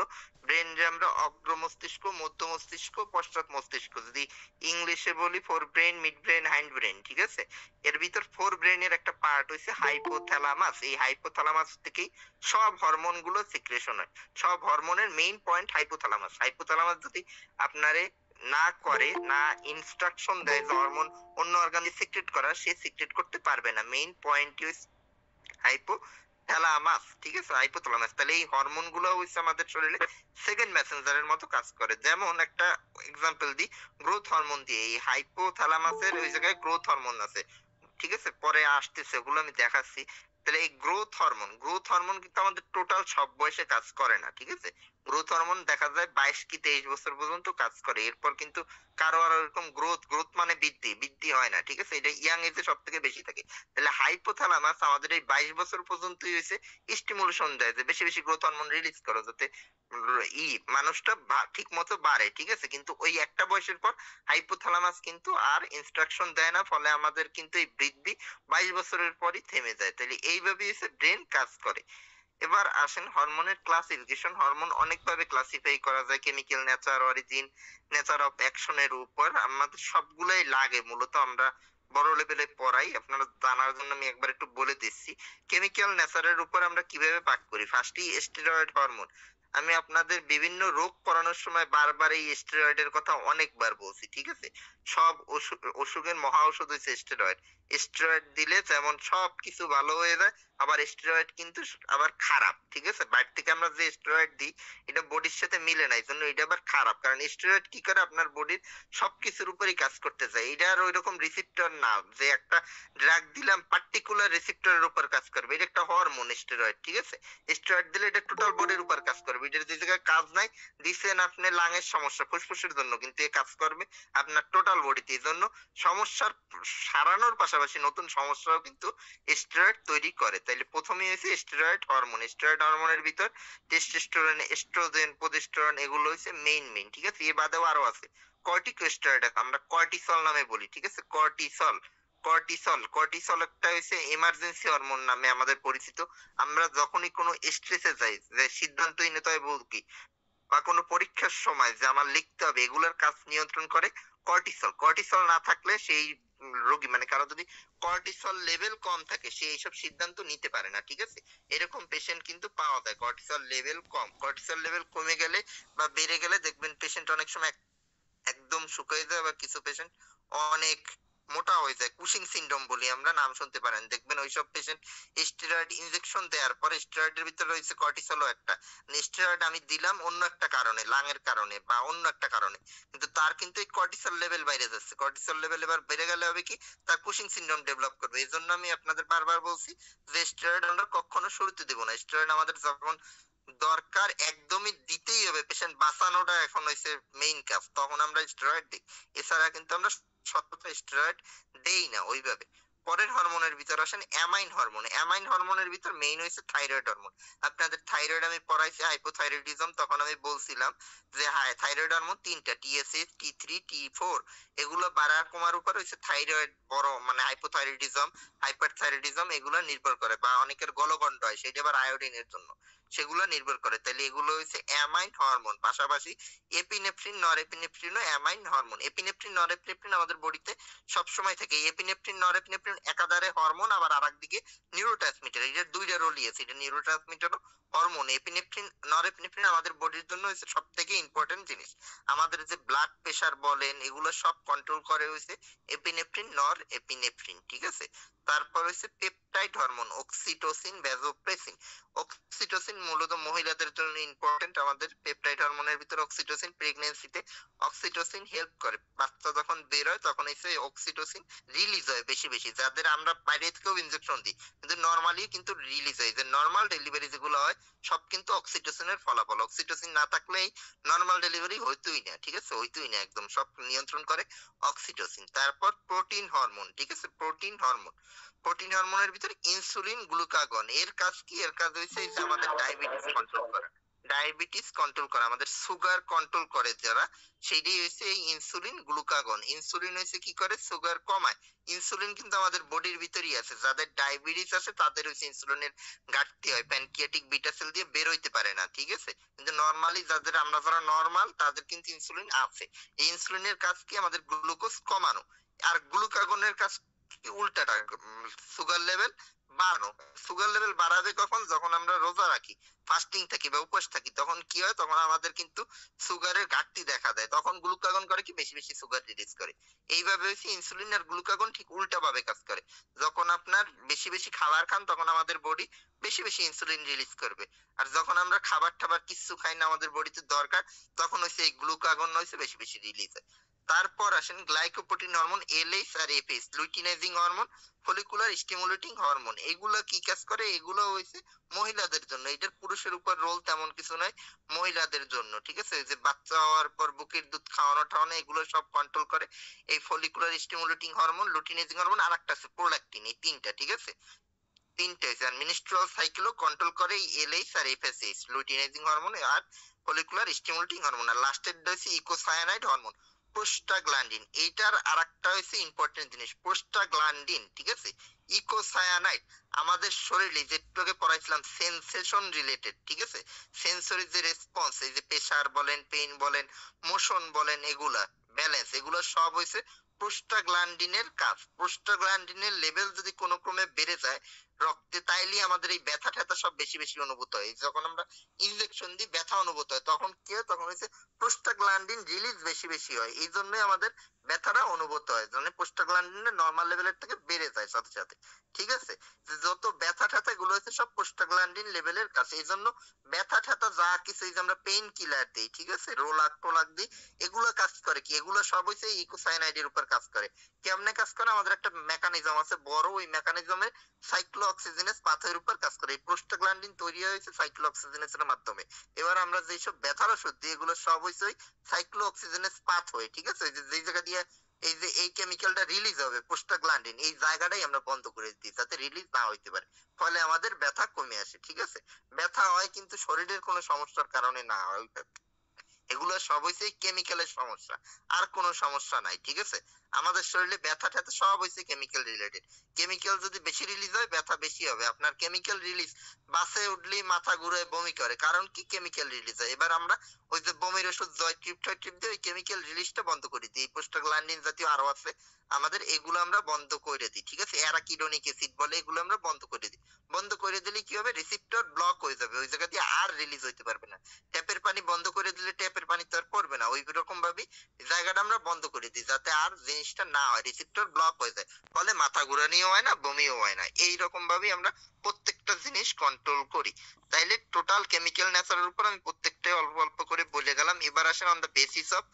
ব্রেন রে আমরা অগ্র মস্তিষ্ক, মধ্য মস্তিষ্ক, পশ্চাৎ মস্তিষ্ক। যদি ইংলিশে বলি four brain, mid brain, hind brain, ঠিক আছে? এর ভিতর ফোর ব্রেইনের একটা পার্ট হইছে হাইপোথ্যালামাস। এই হাইপোথ্যালামাস থেকেই সব হরমোন গুলো সিক্রেশন হয়। সব হরমোনের মেইন পয়েন্ট হাইপোথ্যালামাস। হাইপোথ্যালামাস যদি আপনারে না করে, না ইনস্ট্রাকশন দেয় যে হরমোন অন্য অর্গানে সিক্রেট করা, সে সিক্রেট করতে পারবে না। মেইন পয়েন্টই হচ্ছে হাইপোথ্যালামাস, ঠিক আছে? হাইপোথ্যালামাস। তাহলে এই হরমোন গুলো হচ্ছে আমাদের শরীরে সেকেন্ড মেসেঞ্জারের মতো কাজ করে। যেমন একটা এক্সাম্পল দিই, গ্রোথ হরমোন দিয়ে। এই হাইপোথ্যালামাসের ওই জায়গায় গ্রোথ হরমোন আছে, ঠিক আছে? পরে আসতেছে, ওগুলো আমি দেখাচ্ছি। তাহলে এই গ্রোথ হরমোন কিন্তু আমাদের টোটাল সব বয়সে কাজ করে না, ঠিক আছে? গ্রোথ হরমোন দেখা যায় ২২ কি ২৩ বছর পর্যন্ত কাজ করে। এরপর কিন্তু কারো আর ওরকম গ্রোথ মানে বৃদ্ধি হয় না, ঠিক আছে? এটা ইয়াং এজে সবথেকে বেশি থাকে। তাহলে হাইপোথ্যালামাস আমাদের এই ২২ বছর পর্যন্তই হইছে স্টিমুলেশন দেয় যে বেশি, বেশি গ্রোথ হরমোন রিলিজ করো, যাতে মানুষটা ঠিক মতো বাড়ে, ঠিক আছে? কিন্তু ওই একটা বয়সের পর হাইপোথ্যালামাস কিন্তু আর ইনস্ট্রাকশন দেয় না, ফলে আমাদের কিন্তু এই বৃদ্ধি ২২ বছরের পরই থেমে যায়। তাহলে এইভাবেই হচ্ছে ব্রেন কাজ করে। এবার আসেন হরমোনের ক্লাসিফিকেশন। হরমোন অনেকভাবে ক্লাসিফাই করা যায়, chemical nature, origin, nature of action এর উপর। আমাদের সবগুলাই লাগে, মূলত আমরা বড় লেভেলে পড়াই। আপনারা জানার জন্য আমি একবার একটু বলে দিচ্ছি। কেমিক্যাল নেচারের উপর আমরা কিভাবে ভাগ করি। ফার্স্টেই স্টেরয়েড হরমোন। আমি আপনাদের বিভিন্ন রোগ পড়ানোর সময় বারবার এই স্টেরয়েডের কথা অনেকবার বলছি, ঠিক আছে? সব অসুখের মহা ঔষধ হচ্ছে স্টেরয়েড। স্টেরয়েড দিলে যেমন সবকিছু ভালো হয়ে যায়, আবার স্টেরয়েড কিন্তু আবার খারাপ, ঠিক আছে? বাইরে থেকে আমরা যে স্টেরয়েড দিই, এটা বডির সাথে মিলে না, এইজন্য এটা আবার খারাপ। কারণ স্টেরয়েড কি করে, আপনার বডির সবকিছুর উপরই কাজ করতে যায়। এটা আর ওইরকম রিসেপ্টর না যে একটা ড্রাগ দিলাম পার্টিকুলার রিসেপ্টরের উপর কাজ করবে। এটা একটা হরমোন স্টেরয়েড, ঠিক আছে? স্টেরয়েড দিলে এটা টোটাল বডির উপর কাজ করবে। এটার যে জায়গায় কাজ নাই, দিছেন আপনি লাঙের সমস্যা, ফুসফুসের জন্য, কিন্তু এ কাজ করবে আপনার টোটাল বডিতে। এজন্য সমস্যার সারানোর পাশাপাশি নতুন সমস্যাও কিন্তু স্টেরয়েড তৈরি করে। তাইলে প্রথমেই হইছে স্টেরয়েড হরমোন। স্টেরয়েড হরমোনের ভিতর টেস্টোস্টেরন, এস্ট্রোজেন, প্রোজেস্টেরন এগুলো হইছে মেইন, ঠিক আছে? এ বাদেও আরো আছে। কর্টিকোস্টেরয়েড আমরা কর্টিসল নামে বলি, ঠিক আছে? কর্টিসল একটা হইছে এমার্জেন্সি হরমোন নামে আমাদের পরিচিত। আমরা যখনই কোনো স্ট্রেসে যাই, যে সিদ্ধান্তহীনতায় ভুগি, বা কোনো পরীক্ষার সময় যে আমার লিখতে হবে, এগুলোর কাজ নিয়ন্ত্রণ করে কর্টিসল। কর্টিসল না থাকলে সেই রোগী, মানে কারো যদি কর্টিসল লেভেল কম থাকে, সে এইসব সিদ্ধান্ত নিতে পারে না, ঠিক আছে? এরকম পেশেন্ট কিন্তু পাওয়া যায়। কর্টিসল লেভেল কম, কর্টিসল লেভেল কমে গেলে বা বেড়ে গেলে দেখবেন পেশেন্ট অনেক সময় একদম শুকিয়ে যায়, আবার কিছু পেশেন্ট অনেক মোটা হয়ে যায়। কুশিং সিনড্রোম বলি আমরা, নাম শুনতে পারেন। দেখবেন ওইসব পেশেন্ট স্টেরয়েড ইনজেকশন দেওয়ার পরে, স্টেরয়েডের ভিতরে রয়েছে কর্টিসলও একটা। স্টেরয়েড আমি দিলাম অন্য একটা কারণে, লাঙের কারণে বা অন্য একটা কারণে, কিন্তু তার কিন্তু এই কর্টিসল লেভেল বাইরে যাচ্ছে। কর্টিসল লেভেল এবার বেড়ে গেলে হবে কি, তার কুশিং সিনড্রোম ডেভেলপ করবে। এই জন্য আমি আপনাদের বারবার বলছি যে স্টেরয়েড আমরা কখনো শুরুতে দেবো না। স্টেরয়েড আমাদের যখন দরকার একদমই দিতেই হবে, পেশেন্ট বাঁচানোটা এখন হইছে মেইন কাজ, তখন আমরা স্টেরয়েড দিই। এছাড়া কিন্তু আমরা সতত স্টেরয়েড দেই না ওইভাবে। পরের হরমোনের ভিতর আসেন অ্যামাইন হরমোন। অ্যামাইন হরমোনের ভিতর মেইন হইছে থাইরয়েড হরমোন। আপনাদের থাইরয়েড আমি পড়াইছি হাইপোথাইরয়েডিজম, তখন আমি বলছিলাম যে হ্যাঁ, থাইরয়েড হরমোন তিনটা, টিএসএইচ, টি3, টি4। এগুলো বাড়ার কমার উপর হইছে থাইরয়েড বড়, মানে হাইপোথাইরয়েডিজম, হাইপারথাইরয়েডিজম এগুলো নির্ভর করে। বা অনেকের গলগন্ড হয়, সেটা আবার আয়োডিনের জন্য, সেগুলো নির্ভর করে। তাহলে এগুলো হচ্ছে অ্যামাইন হরমোন। পাশাপাশি এপিনেফ্রিন, নরএপিনেফ্রিনও অ্যামাইন হরমোন। এপিনেফ্রিন, নরএপিনেফ্রিন আমাদের বডিতে সবসময় থাকে। এপিনেফ্রিন, নরএপিনেফ্রিন একাধারে হরমোন, আবার আরেকদিকে নিউরোট্রান্সমিটার। এটার দুইটা রোলই আছে, এটা নিউরোট্রান্সমিটারও হরমোন। এপিনেফ্রিন, নরএপিনেফ্রিন আমাদের বডির জন্য হচ্ছে সব থেকে ইম্পর্টেন্ট জিনিস। আমাদের যে ব্লাড প্রেশার বলেন, এগুলো সব কন্ট্রোল করে হচ্ছে এপিনেফ্রিন, নরএপিনেফ্রিন, ঠিক আছে? তারপর হচ্ছে peptide hormone, oxytocin, vasopressin. Oxytocin মূলত মহিলাদের জন্য ইম্পর্টেন্ট। আমাদের পেপটাইড হরমোনের ভিতর অক্সিটোসিন, প্রেগন্যান্সিতে অক্সিটোসিন হেল্প করে। বাচ্চা যখন বের হয় তখন এসে অক্সিটোসিন রিলিজ হয় বেশি বেশি, যাদের আমরা বাইরে থেকেও ইনজেকশন দিই, কিন্তু নরমালি কিন্তু রিলিজ হয়। যে নরমাল ডেলিভারি যেগুলো হয়, সব কিন্তু অক্সিটোসিনের ফলাফল। অক্সিটোসিন না থাকলেই নরমাল ডেলিভারি হইতোই না, ঠিক আছে? হইতোই না, একদম সব নিয়ন্ত্রণ করে অক্সিটোসিন। তারপর প্রোটিন হরমোন, ঠিক আছে? প্রোটিন হরমোন, প্রোটিন হরমোনের ভিতরে ইনসুলিন, গ্লুকাগন। এর কাজ কি? এর কাজ হইছে এই যে আমাদের ডায়াবেটিস কন্ট্রোল করা। ডায়াবেটিস কন্ট্রোল করে, আমাদের সুগার কন্ট্রোল করে যারা, সেটাই হচ্ছে এই ইনসুলিন গ্লুকাগন। ইনসুলিন হচ্ছে কি করে, সুগার কমায়। ইনসুলিন কিন্তু আমাদের বডির ভিতরেই আছে, যাদের ডায়াবেটিস আছে তাদের হচ্ছে ইনসুলিনের ঘাটতি হয়, প্যানক্রিয়াটিক বিটা সেল দিয়ে বের হইতে পারে না, ঠিক আছে। কিন্তু নর্মালি যাদের, আমরা যারা নর্মাল তাদের কিন্তু ইনসুলিন আছে। এই ইনসুলিনের কাজ কি, আমাদের গ্লুকোজ কমানো। আর গ্লুকাগনের কাজ কি, উল্টাটা, সুগার লেভেল বাড়ানো। সুগার লেভেল বাড়াবে কখন, যখন আমরা রোজা রাখি, ফাস্টিং থাকি বা উপোস থাকি, তখন কি হয়, তখন আমাদের কিন্তু সুগারের ঘাটতি দেখা দেয়, তখন গ্লুকাগন করে কি, বেশি বেশি সুগার রিলিজ করে। এইভাবে হচ্ছে ইনসুলিন আর গ্লুকাগন ঠিক উল্টা ভাবে কাজ করে। যখন আপনার বেশি বেশি খাবার খান, তখন আমাদের বডি বেশি বেশি ইনসুলিন রিলিজ করবে। আর যখন আমরা খাবার টাবার কিছু খাই না, আমাদের বডিতে দরকার, তখন হচ্ছে এই গ্লুকাগন হচ্ছে বেশি বেশি রিলিজ হয়। তারপর আসেন গ্লাইকোপ্রোটিন হরমোন, এলএইচ আর FS, luteinizing hormone, follicular stimulating hormone. এগুলো কি কাজ করে, এগুলো হইছে মহিলাদের জন্য, এটার পুরুষের উপর রোল তেমন কিছু নাই, মহিলাদের জন্য, ঠিক আছে। যে বাচ্চা হওয়ার পর বুকের দুধ খাওয়ানো ঠাওয়ানো, এগুলো সব কন্ট্রোল করে এই follicular stimulating hormone, luteinizing hormone, আর একটা আছে প্রোল্যাকটিন। এই তিনটা, ঠিক আছে, তিনটে হয়েছে। আর মিনিস্ট্রুয়াল সাইকেলও কন্ট্রোল করে এই এলএইচ আর এফএসএইচ, লুটিনাইজিং হরমোন আর ফলিকুলার স্টিমুলেটিং হরমোন। আর লাস্টের হচ্ছে ইকোসায়ানাইড হরমোন, প্রোস্টাগ্ল্যান্ডিন। এইটার আরেকটা হচ্ছে ইম্পর্টেন্ট জিনিস, প্রোস্টাগ্ল্যান্ডিন, ঠিক আছে। ইকোসায়ানাইড আমাদের শরীরে, যেটুকে পড়াইছিলাম সেন্সেশন রিলেটেড, ঠিক আছে, সেন্সরি যে রেসপন্স, এই যে প্রেসার বলেন, পেইন বলেন, মোশন বলেন, এগুলা ব্যালেন্স, এগুলো সব হইছে প্রোস্টাগ্ল্যান্ডিনের কাজ। প্রোস্টাগ্ল্যান্ডিনের লেভেল যদি কোনো ক্রমে বেড়ে যায় রক্তে, তাইলে আমাদের এই ব্যথা ট্যাথা সব বেশি বেশি অনুভূত হয়। যখন আমরা ইনজেকশন দিই ব্যথা অনুভূত হয়, তখন কি হয়, তখন হচ্ছে প্রোস্টাগ্ল্যান্ডিন রিলিজ বেশি বেশি হয়, এই জন্যই আমাদের ব্যথাটা অনুভূত হয়, মানে প্রোস্টাগ্ল্যান্ডিনের নর্মাল লেভেলের থেকে বেড়ে যায় সাথে সাথে, ঠিক আছে। যে যত ব্যথা ট্যাথা গুলো হচ্ছে সব প্রোস্টাগ্ল্যান্ডিন লেভেলের কাছে, এই জন্য ব্যথা ট্যাথা যা কিছু, এই যে আমরা পেইন কিলার দিই, ঠিক আছে, রোলাক টোলাক দিই, এগুলো কাজ করে কি, এগুলো সব হচ্ছে ইকোসায়ানাইডের উপর কাজ করে। কেমনে কাজ করে, আমাদের একটা মেকানিজম আছে বড়, ওই মেকানিজমে সাইক্লোঅক্সিজেনেস পাথরের উপর কাজ করে। এই প্রোস্টাগ্ল্যান্ডিন তৈরি হয়েছে সাইক্লোঅক্সিজেনেসের মাধ্যমে। এবার আমরা যেসব ব্যথার ওষুধ দিই, এগুলো সব হচ্ছে ওই সাইক্লোঅক্সিজেনেস পাথ হয়ে, ঠিক আছে, ওই যে যেই জায়গা দিয়ে এই যে এই কেমিক্যালটা রিলিজ হবে প্রোস্টাগ্ল্যান্ডিন, এই জায়গাটাই আমরা বন্ধ করে দিই যাতে রিলিজ না হইতে পারে, ফলে আমাদের ব্যথা কমে আসে, ঠিক আছে। ব্যথা হয় কিন্তু শরীরের কোনো সমস্যার কারণে না হয়, এগুলো সব হইছে কেমিক্যালের সমস্যা, আর কোনো সমস্যা নাই, ঠিক আছে। আমাদের শরীরে ব্যথা ট্যাথা সব হইছে কেমিক্যাল রিলেটেড। কেমিক্যাল যদি বেশি রিলিজ হয়, ব্যথা বেশি হবে। আপনার কেমিক্যাল রিলিজ, বাসে উঠলেই মাথা ঘুরে বমি করে, কারণ কি, কেমিক্যাল রিলিজ হয়। এবার আমরা ওই যে বমির ওষুধ জয় ট্রিপ দিয়ে ওই কেমিক্যাল রিলিজটা বন্ধ করে দিই। প্রোস্টাগ্ল্যান্ডিন জাতীয় আরো আছে আমাদের, এগুলো আমরা বন্ধ করে দিই, ঠিক আছে। অ্যারাকিডোনিক অ্যাসিড বলে, এগুলো আমরা বন্ধ করে দিই। বন্ধ করে দিলে কি হবে, রিসেপ্টর ব্লক হয়ে যাবে, ওই জায়গা দিয়ে আর রিলিজ হইতে পারবে না। ট্যাপের পানি বন্ধ করে দিলে ট্যাপের পানি তো আর পড়বে না, ওই রকম ভাবে জায়গাটা আমরা বন্ধ করে দিই, যাতে আর জিনিসটা না হয়, রিসেপ্টর ব্লক হয়ে যায়, ফলে মাথা ঘুরানিও হয় না, বমিও হয় না। এই রকম ভাবে আমরা প্রত্যেকটা জিনিস কন্ট্রোল করি। তাইলে টোটাল কেমিক্যাল নেচারের উপর আমি প্রত্যেকটাই অল্প অল্প করে বলে গেলাম। এবার আসেন on the basis of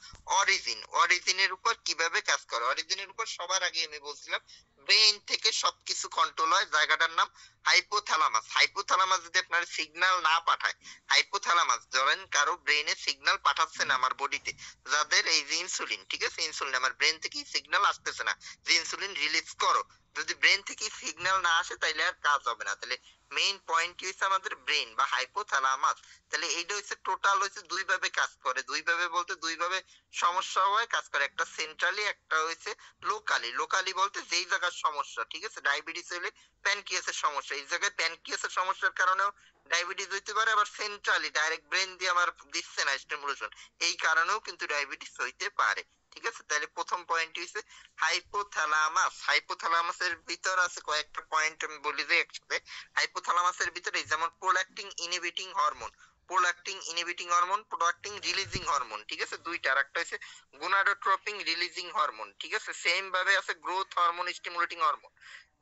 origin, অরিজিনের উপর কিভাবে কাজ করে। অরিজিনের উপর সবার আগে আমি বলছিলাম ব্রেইন থেকে সবকিছু কন্ট্রোল হয়, জায়গাটার নাম হাইপোথ্যালামাস। হাইপোথ্যালামাস যদি আপনার সিগন্যাল না পাঠায়, হাইপোথ্যালামাস ধরেন কারো ব্রেইনে সিগন্যাল পাঠাচ্ছে না আমার বডিতে, যাদের এই যে ইনসুলিন, ঠিক আছে, ইনসুলিন আমার ব্রেন থেকে সিগন্যাল আসতেছে না যে ইনসুলিন রিলিজ করো, যদি ব্রেন থেকে সিগন্যাল না আসে তাইলে আর কাজ হবে না। তাহলে মেইন পয়েন্ট হচ্ছে আমাদের ব্রেন বা হাইপোথ্যালামাস। তাহলে এইটা হচ্ছে টোটাল হচ্ছে দুই ভাবে কাজ করে, দুই ভাবে বলতে দুই ভাবে সমস্যা হয় কাজ করে, একটা সেন্ট্রালি, একটা হচ্ছে লোকালি। লোকালি বলতে যেই জায়গার সমস্যা, ঠিক আছে, ডায়াবেটিস হলে প্যানক্রিয়াসের সমস্যা, এই জায়গায় প্যানক্রিয়াসের সমস্যার কারণেও ডায়াবেটিস হইতে পারে, আবার সেন্ট্রালি ডাইরেক্ট ব্রেন দিয়ে আমার দিচ্ছে না স্টিমুলেশন, এই কারণেও কিন্তু ডায়াবেটিস হইতে পারে, ঠিক আছে। তাহলে প্রথম পয়েন্ট হচ্ছে হাইপোথ্যালামাস। হাইপোথ্যালামাসের ভিতর আছে কয়েকটা পয়েন্ট, আমি বলি যে একসাথে। হাইপোথ্যালামাসের ভিতরে যেমন prolactin inhibiting hormone, prolactin inhibiting hormone, prolactin releasing hormone, ঠিক আছে, দুইটা। আর একটা হচ্ছে গোনাডোট্রপিন রিলিজিং হরমোন, ঠিক আছে। সেম ভাবে আছে growth hormone stimulating hormone,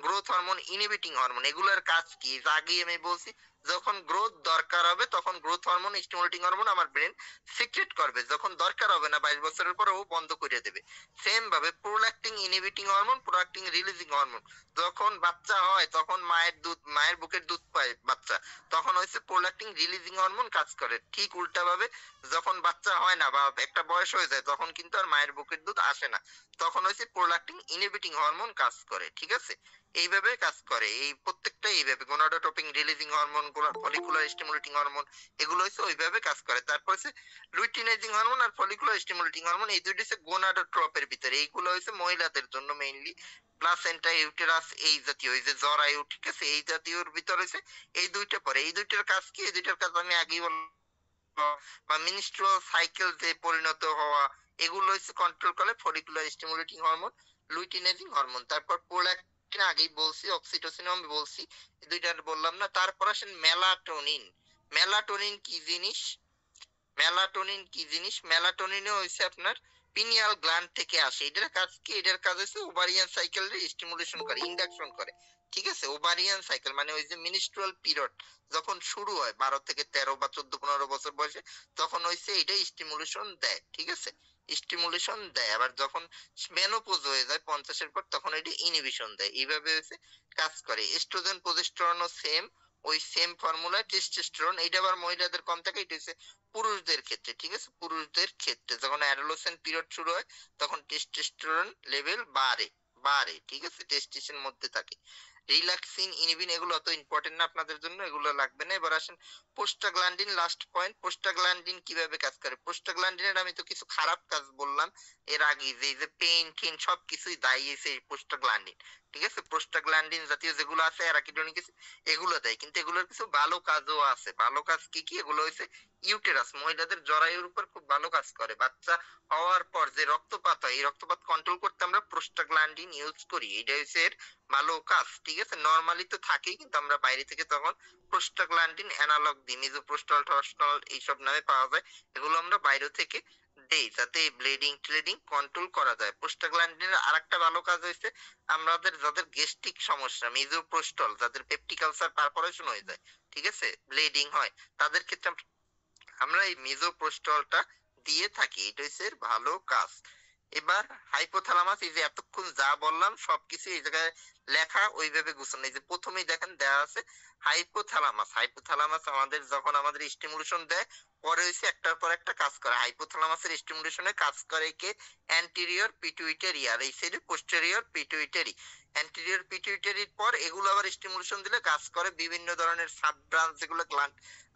growth hormone inhibiting hormone. এগুলোর কাজ কি, আগেই আমি বলছি, যখন গ্রোথ দরকার হবে তখন গ্রোথ হরমোন স্টিমুলেটিং হরমোন আমার ব্রেন সিক্রেট করবে, যখন দরকার হবে না 22 বছরের পর ও বন্ধ করে দেবে। সেম ভাবে prolactin inhibiting hormone, prolactin releasing hormone, যখন বাচ্চা হয় তখন মায়ের দুধ, মায়ের বুকের দুধ পায় বাচ্চা, তখন হচ্ছে প্রোল্যাক্টিন রিলিজিং হরমোন কাজ করে। ঠিক উল্টা ভাবে যখন বাচ্চা হয় না বা একটা বয়স হয়ে যায়, তখন কিন্তু আর মায়ের বুকের দুধ আসে না, তখন হচ্ছে প্রোল্যাক্টিন ইনহিবিটিং হরমোন কাজ করে, ঠিক আছে। এইভাবে কাজ করে, এই প্রত্যেকটা এইভাবে গোনাডোট্রপিন রিলিজিং হরমোন গুলো, ফলিকুলার স্টিমুলেটিং হরমোন, এগুলো হচ্ছে ওইভাবে কাজ করে। তারপর হচ্ছে লুটিনাইজিং হরমোন আর ফলিকুলার স্টিমুলেটিং হরমোন, এই দুইটা হচ্ছে গোনাডোট্রপের ভিতরে, এইগুলো হচ্ছে মহিলাদের জন্য মেইনলি। প্লাসেন্টা, ইউটেরাস, এই জাতীয়, এই যে জরায়ু, ঠিক আছে, এই জাতীয়র ভিতর হচ্ছে এই দুইটা পরে। এই দুইটার কাজ কি? এই দুইটার কাজ আমি আগেই বললাম, বা মিনিস্ট্রুয়াল সাইকেল যে পরিণত হওয়া, এগুলো হচ্ছে কন্ট্রোল করে follicular stimulating hormone, luteinizing hormone. তারপর প্রোল্যাক্টিন আগেই বলছি, অক্সিটোসিন আমি বলছি, এই দুইটা আর বললাম না। তারপর আসেন মেলাটোনিন। মেলাটোনিন কি জিনিস? মেলাটোনিন কি জিনিস? মেলাটোনিনও হচ্ছে আপনার পিনিয়াল গ্ল্যান্ড থেকে আসে। এটার কাজ কি? এটার কাজ হচ্ছে ওভারিয়ান সাইকেল স্টিমুলেশন করে, ইন্ডাকশন করে, ঠিক আছে। ওভারিয়ান সাইকেল মানে ওই যে মিনিস্ট্রুয়াল পিরিয়ড যখন শুরু হয় 12 থেকে 13 বা 14-15 বছর বয়সে, তখন হইছে এটা স্টিমুলেশন দেয়, ঠিক আছে, স্টিমুলেশন দেয়। আবার যখন মেনোপজ হয়ে যায় 50-এর পর, তখন এটা ইনহিবিশন দেয়। এইভাবে হচ্ছে কাজ করে। এস্ট্রোজেন প্রজেস্টেরনও সেম, ওই সেম ফর্মুলায় টেস্টোস্টেরন, এটা আবার মহিলাদের কম থাকে, এটা হচ্ছে পুরুষদের ক্ষেত্রে, ঠিক আছে। পুরুষদের ক্ষেত্রে যখন অ্যাডোলেসেন্ট পিরিয়ড শুরু হয়, তখন টেস্টোস্টেরন লেভেল বাড়ে, বাড়ে, ঠিক আছে, টেস্টিসের মধ্যে থাকে। রিল্যাক্সিন, ইনহিবিন, এগুলো অত ইম্পর্টেন্ট না আপনাদের জন্য, এগুলো লাগবে না। এবার আসেন প্রোস্টাগ্ল্যান্ডিন, লাস্ট পয়েন্ট। প্রোস্টাগ্ল্যান্ডিন কিভাবে কাজ করে? প্রোস্টাগ্ল্যান্ডিনের আমি তো কিছু খারাপ কাজ বললাম এর আগে, যে এই যে পেইন টেইন সবকিছুই দায়ী হয়েছে এই প্রোস্টাগ্ল্যান্ডিন, ঠিক আছে। প্রোস্টাগ্ল্যান্ডিন জাতীয় যেগুলো আছে, অ্যারাকিডোনিক অ্যাসিড, এগুলো দেয়, কিন্তু এগুলোর কিছু ভালো কাজও আছে। ভালো কাজ কি কি? এগুলো হচ্ছে ইউটেরাস, মহিলাদের জরায়ুর উপর খুব ভালো কাজ করে। বাচ্চা হওয়ার পর যে রক্তপাত হয়, এই রক্তপাত কন্ট্রোল করতে আমরা প্রোস্টাগ্ল্যান্ডিন ইউজ করি, এটা হচ্ছে এর ভালো কাজ, ঠিক আছে। নরমালি তো থাকেই, কিন্তু আমরা বাইরে থেকে তখন প্রোস্টাগ্ল্যান্ডিন অ্যানালগ দিই, মিজোপ্রোস্টল, টরস্টল এইসব নামে পাওয়া যায়, এগুলো আমরা বাইরে থেকে দেই, যাতে ব্লিডিং ট্রেডিং কন্ট্রোল করা যায়। প্রোস্টাগ্ল্যান্ডিনের আরেকটা ভালো কাজ হয়েছে, আমাদের যাদের গ্যাস্ট্রিক সমস্যা, মিজোপ্রোস্টল, যাদের পেপটিক আলসার পারফোরেশন হয়ে যায়, ঠিক আছে, ব্লিডিং হয়, তাদের ক্ষেত্রে আমরা এই মিজোপ্রোস্টলটা দিয়ে থাকি, এটা হচ্ছে এর ভালো কাজ। এবার হাইপোথ্যালামাস, এই যে এতক্ষণ যা বললাম সবকিছু এই জায়গায় লেখা, ওইভাবে গুছানো। এই যে প্রথমেই দেখেন দেওয়া আছে হাইপোথ্যালামাস। হাইপোথ্যালামাস আমাদের যখন আমাদের স্টিমুলেশন দেয়, পরে হচ্ছে একটার পর একটা কাজ করে। হাইপোথ্যালামাসের স্টিমুলেশনে কাজ করে কে? অ্যান্টেরিয়র পিটুইটারি, আর এই সাইডে পোস্টেরিয়র পিটুইটারি। অ্যান্টেরিয়র পিটুইটারির পর এগুলো আবার স্টিমুলেশন দিলে কাজ করে বিভিন্ন ধরনের সাব ব্রাঞ্চ, যেগুলো গ্ল্যান্ড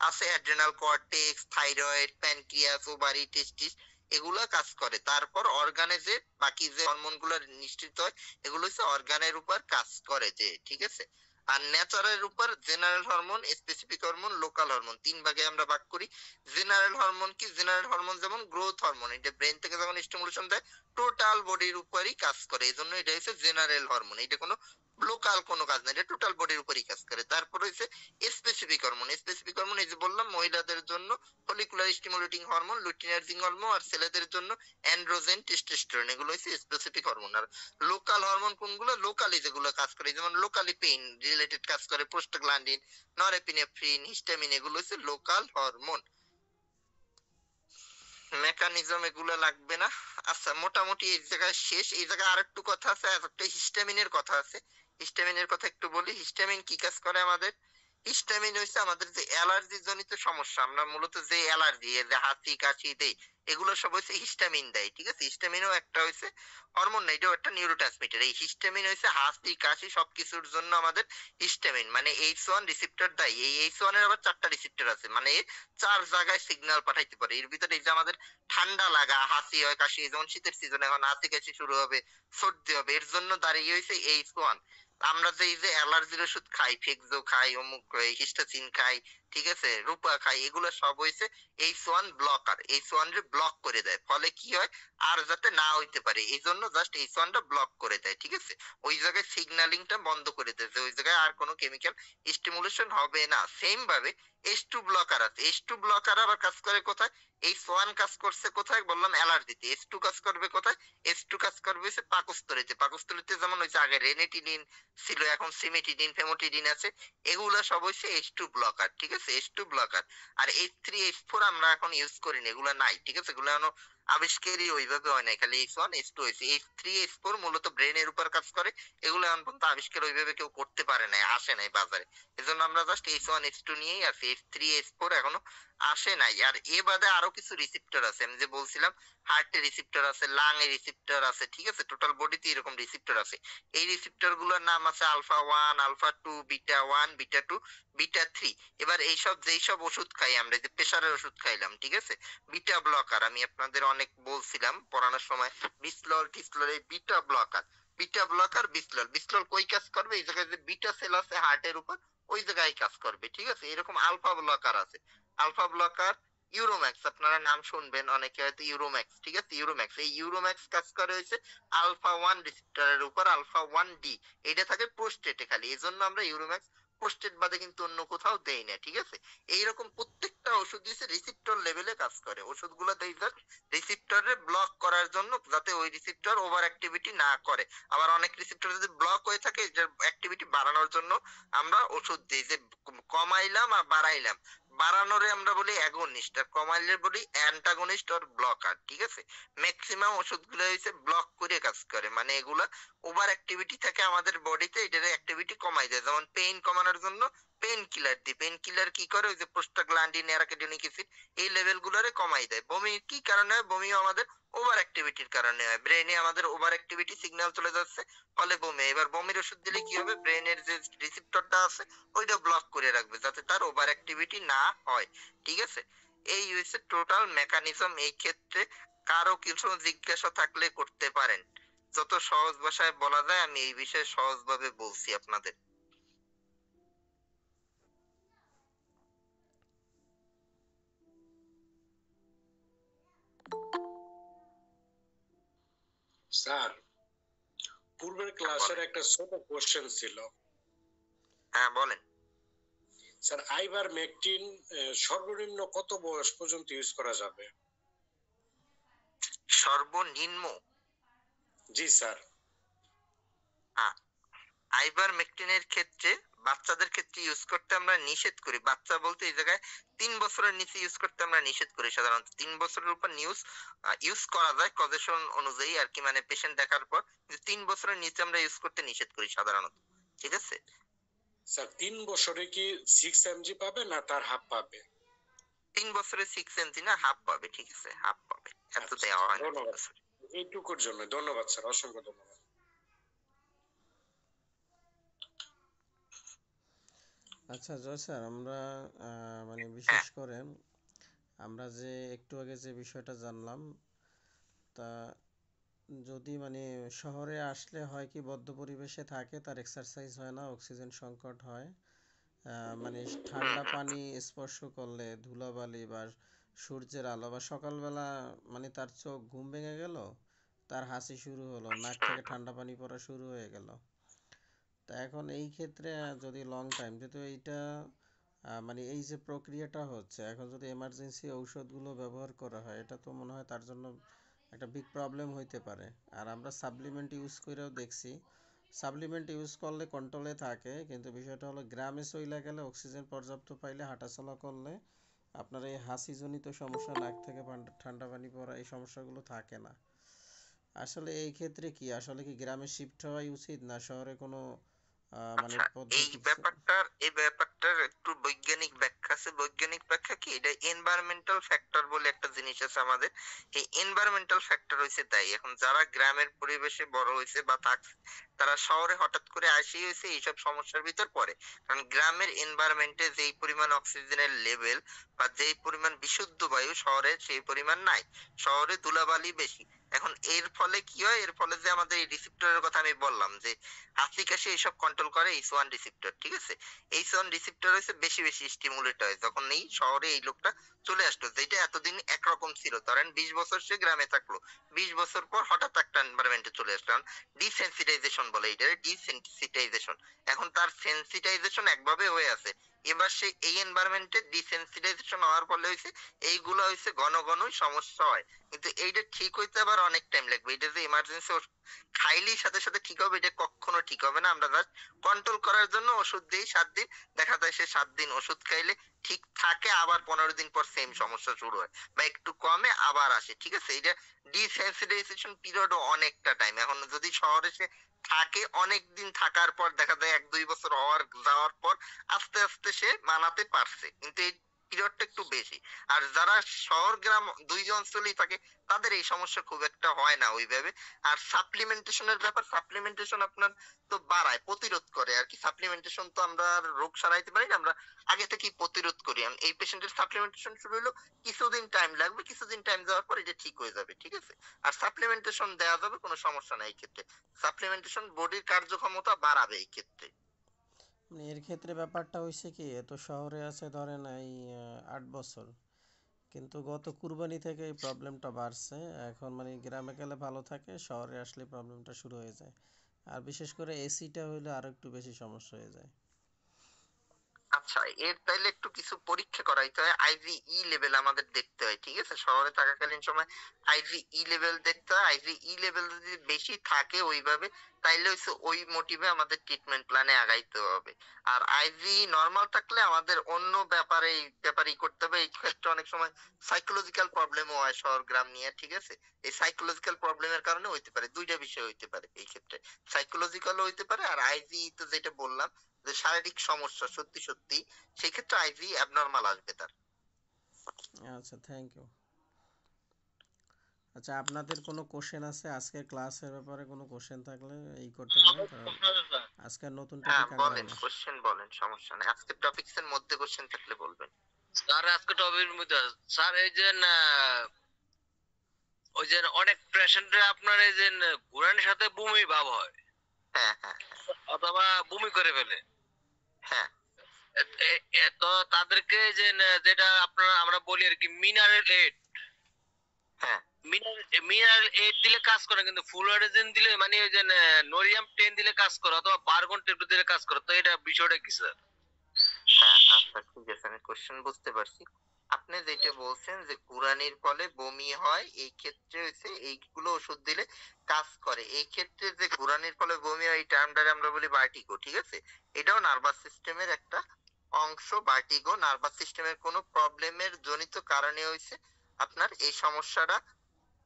আছে, adrenal cortex, thyroid, pancreas, ovary, testis, এগুলা কাজ করে। তারপর অর্গানে যে বাকি যে হরমোন গুলো নিশ্চিত হয়, এগুলো হচ্ছে অর্গানের উপর কাজ করে, যে ঠিক আছে। আর ন্যাচারের উপর general hormone, specific hormone, local hormone, তিন ভাগে আমরা ভাগ করি। জেনারেল হরমোন কি? জেনারেল হরমোন যেমন গ্রোথ হরমোন, এটা ব্রেন থেকে যখন স্টিমুলেশন দেয় টোটাল বডির উপরই কাজ করে, এই জন্য এটা হচ্ছে জেনারেল হরমোন। এটা কোনো লোকাল কোনো কাজ না, এটা টোটাল বডির উপরই কাজ করে। তারপর হচ্ছে স্পেসিফিক হরমোন। স্পেসিফিক হরমোন এই যে বললাম মহিলাদের জন্য follicular stimulating hormone, luteinizing hormone, আর ছেলেদের জন্য অ্যান্ড্রোজেন, টেস্টোস্টেরন, এগুলো হচ্ছে স্পেসিফিক হরমোন। আর লোকাল হরমোন কোনগুলো? লোকালি যেগুলো কাজ করে, যেমন লোকালি পেইন রিলেটেড কাজ করে প্রোস্টাগ্ল্যান্ডিন, নরএপিনেফ্রিন, হিস্টামিন, এগুলো হচ্ছে লোকাল হরমোন। মেকানিজম এগুলো লাগবে না। আচ্ছা, মোটামুটি এই জায়গায় শেষ। এই জায়গায় আরেকটু কথা আছে, একটা হিস্টামিনের কথা আছে। হিস্টামিনের কথা একটু বলি। হিস্টামিন কি কাজ করে আমাদের? হিস্টামিন হচ্ছে আমাদের যে অ্যালার্জি জনিত সমস্যা, আমরা মূলত যে অ্যালার্জি, যে হাঁচি কাশি দেই, এগুলো সব হচ্ছে হিস্টামিন দেয়, ঠিক আছে। হিস্টামিনও একটা হচ্ছে হরমোন না, এটাও একটা নিউরোট্রান্সমিটার। এই হিস্টামিন হচ্ছে হাঁচি কাশি সবকিছুর জন্য আমাদের হিস্টামিন মানে H1 রিসেপ্টর দেয়। এই H1 এর আবার 4টা রিসেপ্টর আছে, মানে 4 জায়গায় সিগন্যাল পাঠাইতে পারে। এর ভিতরে এই যে আমাদের ঠান্ডা লাগা, হাঁচি হয়, কাশি, যেমন শীতের সিজনে এখন হাঁচি কাশি শুরু হবে, সর্দি হবে, এর জন্য দাঁড়িয়ে হয়েছে H1। আমরা যে এই যে অ্যালার্জির ওষুধ খাই, ফেক্সো খাই, অমুক খাই, হিস্টাচিন খাই, ঠিক আছে, রূপা খাই, এগুলো সব হয়েছে H1 ব্লকার। H1 রে ব্লক করে দেয়, ফলে কি হয়, আর যাতে না হইতে পারে, এই জন্য জাস্ট H1 টা ব্লক করে দেয়, ঠিক আছে। ওই জায়গায় সিগন্যালিংটা বন্ধ করে দেয়, যে ওই জায়গায় আর কোনো কেমিক্যাল স্টিমুলেশন হবে না। সেম ভাবে H2 ব্লকার আছে। H2 ব্লকার আবার কাজ করে কোথায়? H1 কাজ করছে কোথায় বললাম? অ্যালার্জিতে। H2 কাজ করবে কোথায়? H2 কাজ করবে হচ্ছে পাকস্থলীতে। পাকস্থলীতে যেমন হচ্ছে আগে রেনিটিনিন ছিল, এখন সিমেটিডিন, ফেমোটিডিন আছে, এগুলা সব হচ্ছে H2 ব্লকার, ঠিক আছে, H2 ব্লকার। আর H3 H4 আমরা এখন ইউজ করি না, এগুলা নাই, ঠিক আছে, এগুলো এখন আবিষ্কারই ওইভাবে হয় নাই, খালি H1 H2 হয়েছে। H3 H4 মূলত ব্রেনের উপর কাজ করে, এগুলো এখন পর্যন্ত আবিষ্কার ওইভাবে কেউ করতে পারে নাই, আসে নাই বাজারে। এজন্য আমরা জাস্ট H1 H2 নিয়েই আছি, H3 H4 এখনো আসে নাই। আর এ বাদে আরো কিছু রিসিপ্টর আছে, আমি যে বলছিলাম হার্টের রিসিপ্টর আছে, লাং এর রিসিপ্টর আছে, ঠিক আছে, টোটাল বডিতে এরকম রিসিপ্টর আছে। এই রিসিপ্টর গুলোর নাম আছে alpha 1, alpha 2, beta 1, beta 2, beta 3। এবার এইসব যেই সব ওষুধ খাই আমরা, যে প্রেসারের ওষুধ খাইলাম, ঠিক আছে, বিটা ব্লকার, আমি আপনাদের অনেক বলছিলাম পড়ানোর সময়, বিসলল টিসলল, এই বিটা ব্লকার, বিটা ব্লকার বিসলল, বিসলল কই কাজ করবে, এই জায়গায় যে বিটা সেল আছে হার্টের উপর, ওই জায়গায় কাজ করবে, ঠিক আছে। এরকম আলফা ব্লকার আছে, আলফা ব্লকার ইউরোম্যাক্স, আপনারা নাম শুনবেন অনেকে হয়তো, ইউরোম্যাক্স, ঠিক আছে, ইউরোম্যাক্স, এই ইউরোম্যাক্স কাজ করে হয়েছে আলফা 1 রিসেপ্টরের উপর, আলফা 1 ডি, এটা থাকে প্রোস্টেটে খালি, এই জন্য আমরা ইউরোম্যাক্স প্রোস্টেট বাদে কিন্তু অন্য কোথাও দেই না, ঠিক আছে। এইরকম প্রত্যেকটা ওষুধ দিয়েছে রিসিপ্টর লেভেলে কাজ করে, ওষুধগুলো দেই রিসিপ্টরে ব্লক করার জন্য, যাতে ওই রিসিপ্টর ওভার অ্যাক্টিভিটি না করে। আবার অনেক রিসিপ্টর যদি ব্লক হয়ে থাকে, এটার অ্যাক্টিভিটি বাড়ানোর জন্য আমরা ওষুধ দিই, যে কমাইলাম আর বাড়াইলাম। বাড়ানোরে আমরা বলি অ্যাগনিস্ট, আর কমাইলে বলি অ্যান্টাগনিস্ট অর ব্লকার, ঠিক আছে। ম্যাক্সিমাম ওষুধগুলো হইছে ব্লক করে কাজ করে, মানে এগুলা ওভার অ্যাক্টিভিটি থাকে আমাদের বডিতে, এটার অ্যাক্টিভিটি কমাই দেয়। যেমন পেইন কমানোর জন্য পেইন কিলার দিই, পেইন কিলার কি করে, ওই যে প্রোস্টাগ্ল্যান্ডিন, অ্যারাকিডোনিক অ্যাসিড, এই লেভেল গুলোরে কমাই দেয়। বমি কি কারণে হয়? বমিও আমাদের ওভার অ্যাক্টিভিটির কারণে হয়, ব্রেনে আমাদের ওভার অ্যাক্টিভিটি সিগন্যাল চলে যাচ্ছে, ফলে বমি। এবার বমির ওষুধ দিলে কি হবে, ব্রেনের যে রিসেপ্টরটা আছে ওইটা ব্লক করে রাখবে, যাতে তার ওভার অ্যাক্টিভিটি না হয়, ঠিক আছে। এই হচ্ছে টোটাল মেকানিজম। এই ক্ষেত্রে কারো কিছু জিজ্ঞাসা থাকলে করতে পারেন, যত সহজ ভাষায় বলা যায় আমি এই বিষয়ে সহজভাবে বলছি আপনাদের। স্যার, পূর্বের ক্লাসের একটা ছোট কোশ্চেন ছিল। হ্যাঁ বলেন। স্যার, আইভারমেকটিন সর্বনিম্ন কত বয়স পর্যন্ত ইউজ করা যাবে? সর্বনিম্ন? জি স্যার। হ্যাঁ, আইভারমেকটিনের ক্ষেত্রে বাচ্চাদের ক্ষেত্রে ইউজ করতে আমরা নিষেধ করি। বাচ্চা বলতে এই জায়গায় 3 বছরের নিচে ইউজ করতে আমরা নিষেধ করি সাধারণত। 3 বছরের উপর ইউজ করা যায় কজেশন অনুযায়ী আর কি, মানে পেশেন্ট দেখার পর, কিন্তু 3 বছরের নিচে আমরা ইউজ করতে নিষেধ করি সাধারণত, ঠিক আছে। স্যার, 3 বছরে কি 6 এমজি পাবে না তার হাফ পাবে? 3 বছরে 6 এমজি না, হাফ পাবে, ঠিক আছে, হাফ পাবে, এত দেওয়া হয় না। ধন্যবাদ, এইটুকুর জন্য ধন্যবাদ স্যার, অসংখ্য ধন্যবাদ। আচ্ছা জয় স্যার, আমরা মানে বিশেষ করে আমরা যে একটু আগে যে বিষয়টা জানলাম, তা যদি মানে শহরে আসলে হয় কি, বদ্ধ পরিবেশে থাকে, তার এক্সারসাইজ হয় না, অক্সিজেন সংকট হয়, মানে ঠান্ডা পানি স্পর্শ করলে, ধুলাবালি বা সূর্যের আলো বা সকালবেলা মানে তার চোখ ঘুম ভেঙে গেল, তার হাসি শুরু হলো, নাক থেকে ঠান্ডা পানি পড়া শুরু হয়ে গেল। তা এখন এই ক্ষেত্রে যদি লং টাইম, যেহেতু এইটা মানে এই যে প্রক্রিয়াটা হচ্ছে, এখন যদি এমার্জেন্সি ঔষধগুলো ব্যবহার করা হয়, এটা তো মনে হয় তার জন্য একটা বিগ প্রবলেম হইতে পারে। আর আমরা সাপ্লিমেন্ট ইউজ করেও দেখছি, সাপ্লিমেন্ট ইউজ করলে কন্ট্রোলে থাকে, কিন্তু বিষয়টা হলো গ্রামে চইলা গেলে অক্সিজেন পর্যাপ্ত পাইলে হাঁটাচলা করলে আপনার এই হাসিজনিত সমস্যা, নাক থেকে ঠান্ডা পানি পড়া, এই সমস্যাগুলো থাকে না। আসলে এই ক্ষেত্রে কি আসলে কি গ্রামে শিফট হওয়াই উচিত, না শহরে কোনো মানে আচ্ছা, এই পদ্ধতি? ব্যাপারটার একটু বৈজ্ঞানিক ব্যাখ্যা আছে। বৈজ্ঞানিক ব্যাখ্যা কি, এটা এনভায়রনমেন্টাল ফ্যাক্টর বলে একটা জিনিস আছে আমাদের। এই এনভায়রনমেন্টাল ফ্যাক্টর হইছে তাই, এখন যারা গ্রামের পরিবেশে বড় হয়েছে বা থাকছে, তারা শহরে হঠাৎ করে আসেই হয়েছে এইসব সমস্যার ভিতর পড়ে। কারণ গ্রামের এনভায়রনমেন্টে যেই পরিমাণ অক্সিজেনের লেভেল বা যেই পরিমাণ বিশুদ্ধ বায়ু, শহরে সেই পরিমাণ নাই। শহরে ধুলাবালি বেশি। এখন এর ফলে কি হয়, এর ফলে যে আমাদের এই রিসেপ্টরের কথা আমি বললাম, যে হাসি কাশি এইসব কন্ট্রোল করে H1 রিসেপ্টর, ঠিক আছে। H1 রিসেপ্টর হচ্ছে বেশি বেশি স্টিমুলেট হয় যখন এই শহরে এই লোকটা চলে আসলো, যেটা এতদিন একরকম ছিল। ধরেন 20 বছর সে গ্রামে থাকলো, 20 বছর পর হঠাৎ একটা এনভায়রনমেন্টে চলে আসলো, ডিসেন্সিটাইজেশন বলে, এটা ডিসেনসিটাইজেশন। এখন তার সেন্সিটাইজেশন একভাবে হয়ে আছে, এবার সে এই এনভায়রনমেন্টে ডিসেন্সিটাইজেশন হওয়ার ফলে হয়েছে এইগুলা হয়েছে ঘন ঘনই সমস্যা হয়। কিন্তু এইটা ঠিক হইতে আবার অনেক টাইম লাগবে। এটা যে ইমার্জেন্সি খাইলেই সাথে সাথে ঠিক হবে এটা কখনো ঠিক হবে না। আমরা জাস্ট কন্ট্রোল করার জন্য ওষুধ দিই 7 দিন, দেখা যায় সে 7 দিন ওষুধ খাইলে ঠিক থাকে, আবার 15 দিন পর সেম সমস্যা শুরু হয় বা একটু কমে আবার আসে। ঠিক আছে, এটা ডিসেন্সিটাইজেশন পিরিয়ড অনেকটা টাইম। এখন যদি শহরে সে থাকে অনেক দিন থাকার পর দেখা যায় 1-2 বছর যাওয়ার পর আস্তে আস্তে সে মানাতে পারছে, কিন্তু এই পিরিয়ডটা একটু বেশি। আর যারা শহর গ্রাম দুই অঞ্চলেই থাকে তাদের এই সমস্যা খুব একটা হয় না ওইভাবে। আর সাপ্লিমেন্টেশনের ব্যাপার, সাপ্লিমেন্টেশন আপনার তো বাড়ায়, প্রতিরোধ করে আর কি। সাপ্লিমেন্টেশন তো আমরা আর রোগ সারাইতে পারি না, আমরা আগে থেকেই প্রতিরোধ করি। এই পেশেন্টের সাপ্লিমেন্টেশন শুরু হলো, কিছুদিন টাইম লাগবে, কিছুদিন টাইম যাওয়ার পর এটা ঠিক হয়ে যাবে। ঠিক আছে, আর সাপ্লিমেন্টেশন দেওয়া যাবে, কোনো সমস্যা নাই এই ক্ষেত্রে। সাপ্লিমেন্টেশন বডির কার্যক্ষমতা বাড়াবে এই ক্ষেত্রে। মানে এর ক্ষেত্রে ব্যাপারটা হয়েছে কি, এত শহরে আছে ধরেন এই 8 বছর, কিন্তু গত কুরবানি থেকে এই প্রবলেমটা বাড়ছে। এখন মানে গ্রামে গেলে ভালো থাকে, শহরে আসলে প্রবলেমটা শুরু হয়ে যায়। আর বিশেষ করে এসিটা হইলে আরো একটু বেশি সমস্যা হয়ে যায়। আচ্ছা, এর তাইলে একটু কিছু পরীক্ষা করাইতে হয়, আইজিই লেভেল আমাদের দেখতে হয়। ঠিক আছে, শহরে থাকাকালীন সময় আইজিই লেভেল দেখতে হয়। আইজিই লেভেল যদি বেশি থাকে ওইভাবে, তাইলে হচ্ছে ওই মোটিভে আমাদের ট্রিটমেন্ট প্ল্যানে আগাইতে হবে। আর আইজি নরমাল থাকলে আমাদের অন্য ব্যাপারেই করতে হবে। এই ক্ষেত্রে অনেক সময় সাইকোলজিক্যাল প্রবলেমও হয় শহর গ্রাম নিয়ে। ঠিক আছে, এই সাইকোলজিক্যাল প্রবলেমের কারণে হইতে পারে, দুইটা বিষয় হইতে পারে এই ক্ষেত্রে, সাইকোলজিক্যালও হইতে পারে। আর আইজি তো যেটা বললাম যে শারীরিক সমস্যা সত্যি সত্যি, সেই ক্ষেত্রে আইভি অ্যাবনরমাল আসবে তার। আচ্ছা, থ্যাংক ইউ। আচ্ছা, আপনাদের কোনো কোশ্চেন আছে আজকের ক্লাসের ব্যাপারে? কোনো কোশ্চেন থাকলে এই করতে পারেন, কারণ আজকের নতুন হ্যাঁ টপিক আগায় বলেন, না। কোশ্চেন বলেন, সমস্যা নেই। আজকের টপিকস এর মধ্যে কোশ্চেন থাকলে বলবেন। স্যার আজকে টপিকের মধ্যে স্যার এই যে ওই যে অনেক পেশেন্টের আপনার এই যে ঘুরানোর সাথে বমি ভাব হয় হ্যাঁ হ্যাঁ অথবা বমি করে ফেলে, হ্যাঁ তো তাদেরকে যে যেটা আপনারা আমরা বলি আর কি মিনারেল এইড, হ্যাঁ মিনারেল এইড দিলে কাজ করে, কিন্তু ফুলওয়ারেজিন দিলে মানে ওই যে নোরিয়াম 10 দিলে কাজ করে অথবা বারগন টেপটো দিলে কাজ করে, তো এটা বিষয়টা কি স্যার? হ্যাঁ আচ্ছা ঠিক আছে, আমি কোশ্চেন বুঝতে পারছি। আপনি যেটা বলছেন যে কুরানির ফলে বমি হয়, এই ক্ষেত্রে হচ্ছে এইগুলো ওষুধ দিলে কাজ করে। এই ক্ষেত্রে যে কুরানির ফলে বমি হয় এই টার্মটারে আমরা বলি ভার্টিগো। ঠিক আছে, এটাও নার্ভাস সিস্টেমের একটা অংশ। ভার্টিগো নার্ভাস সিস্টেমের কোনো প্রবলেমের জনিত কারণে হয়েছে আপনার এই সমস্যাটা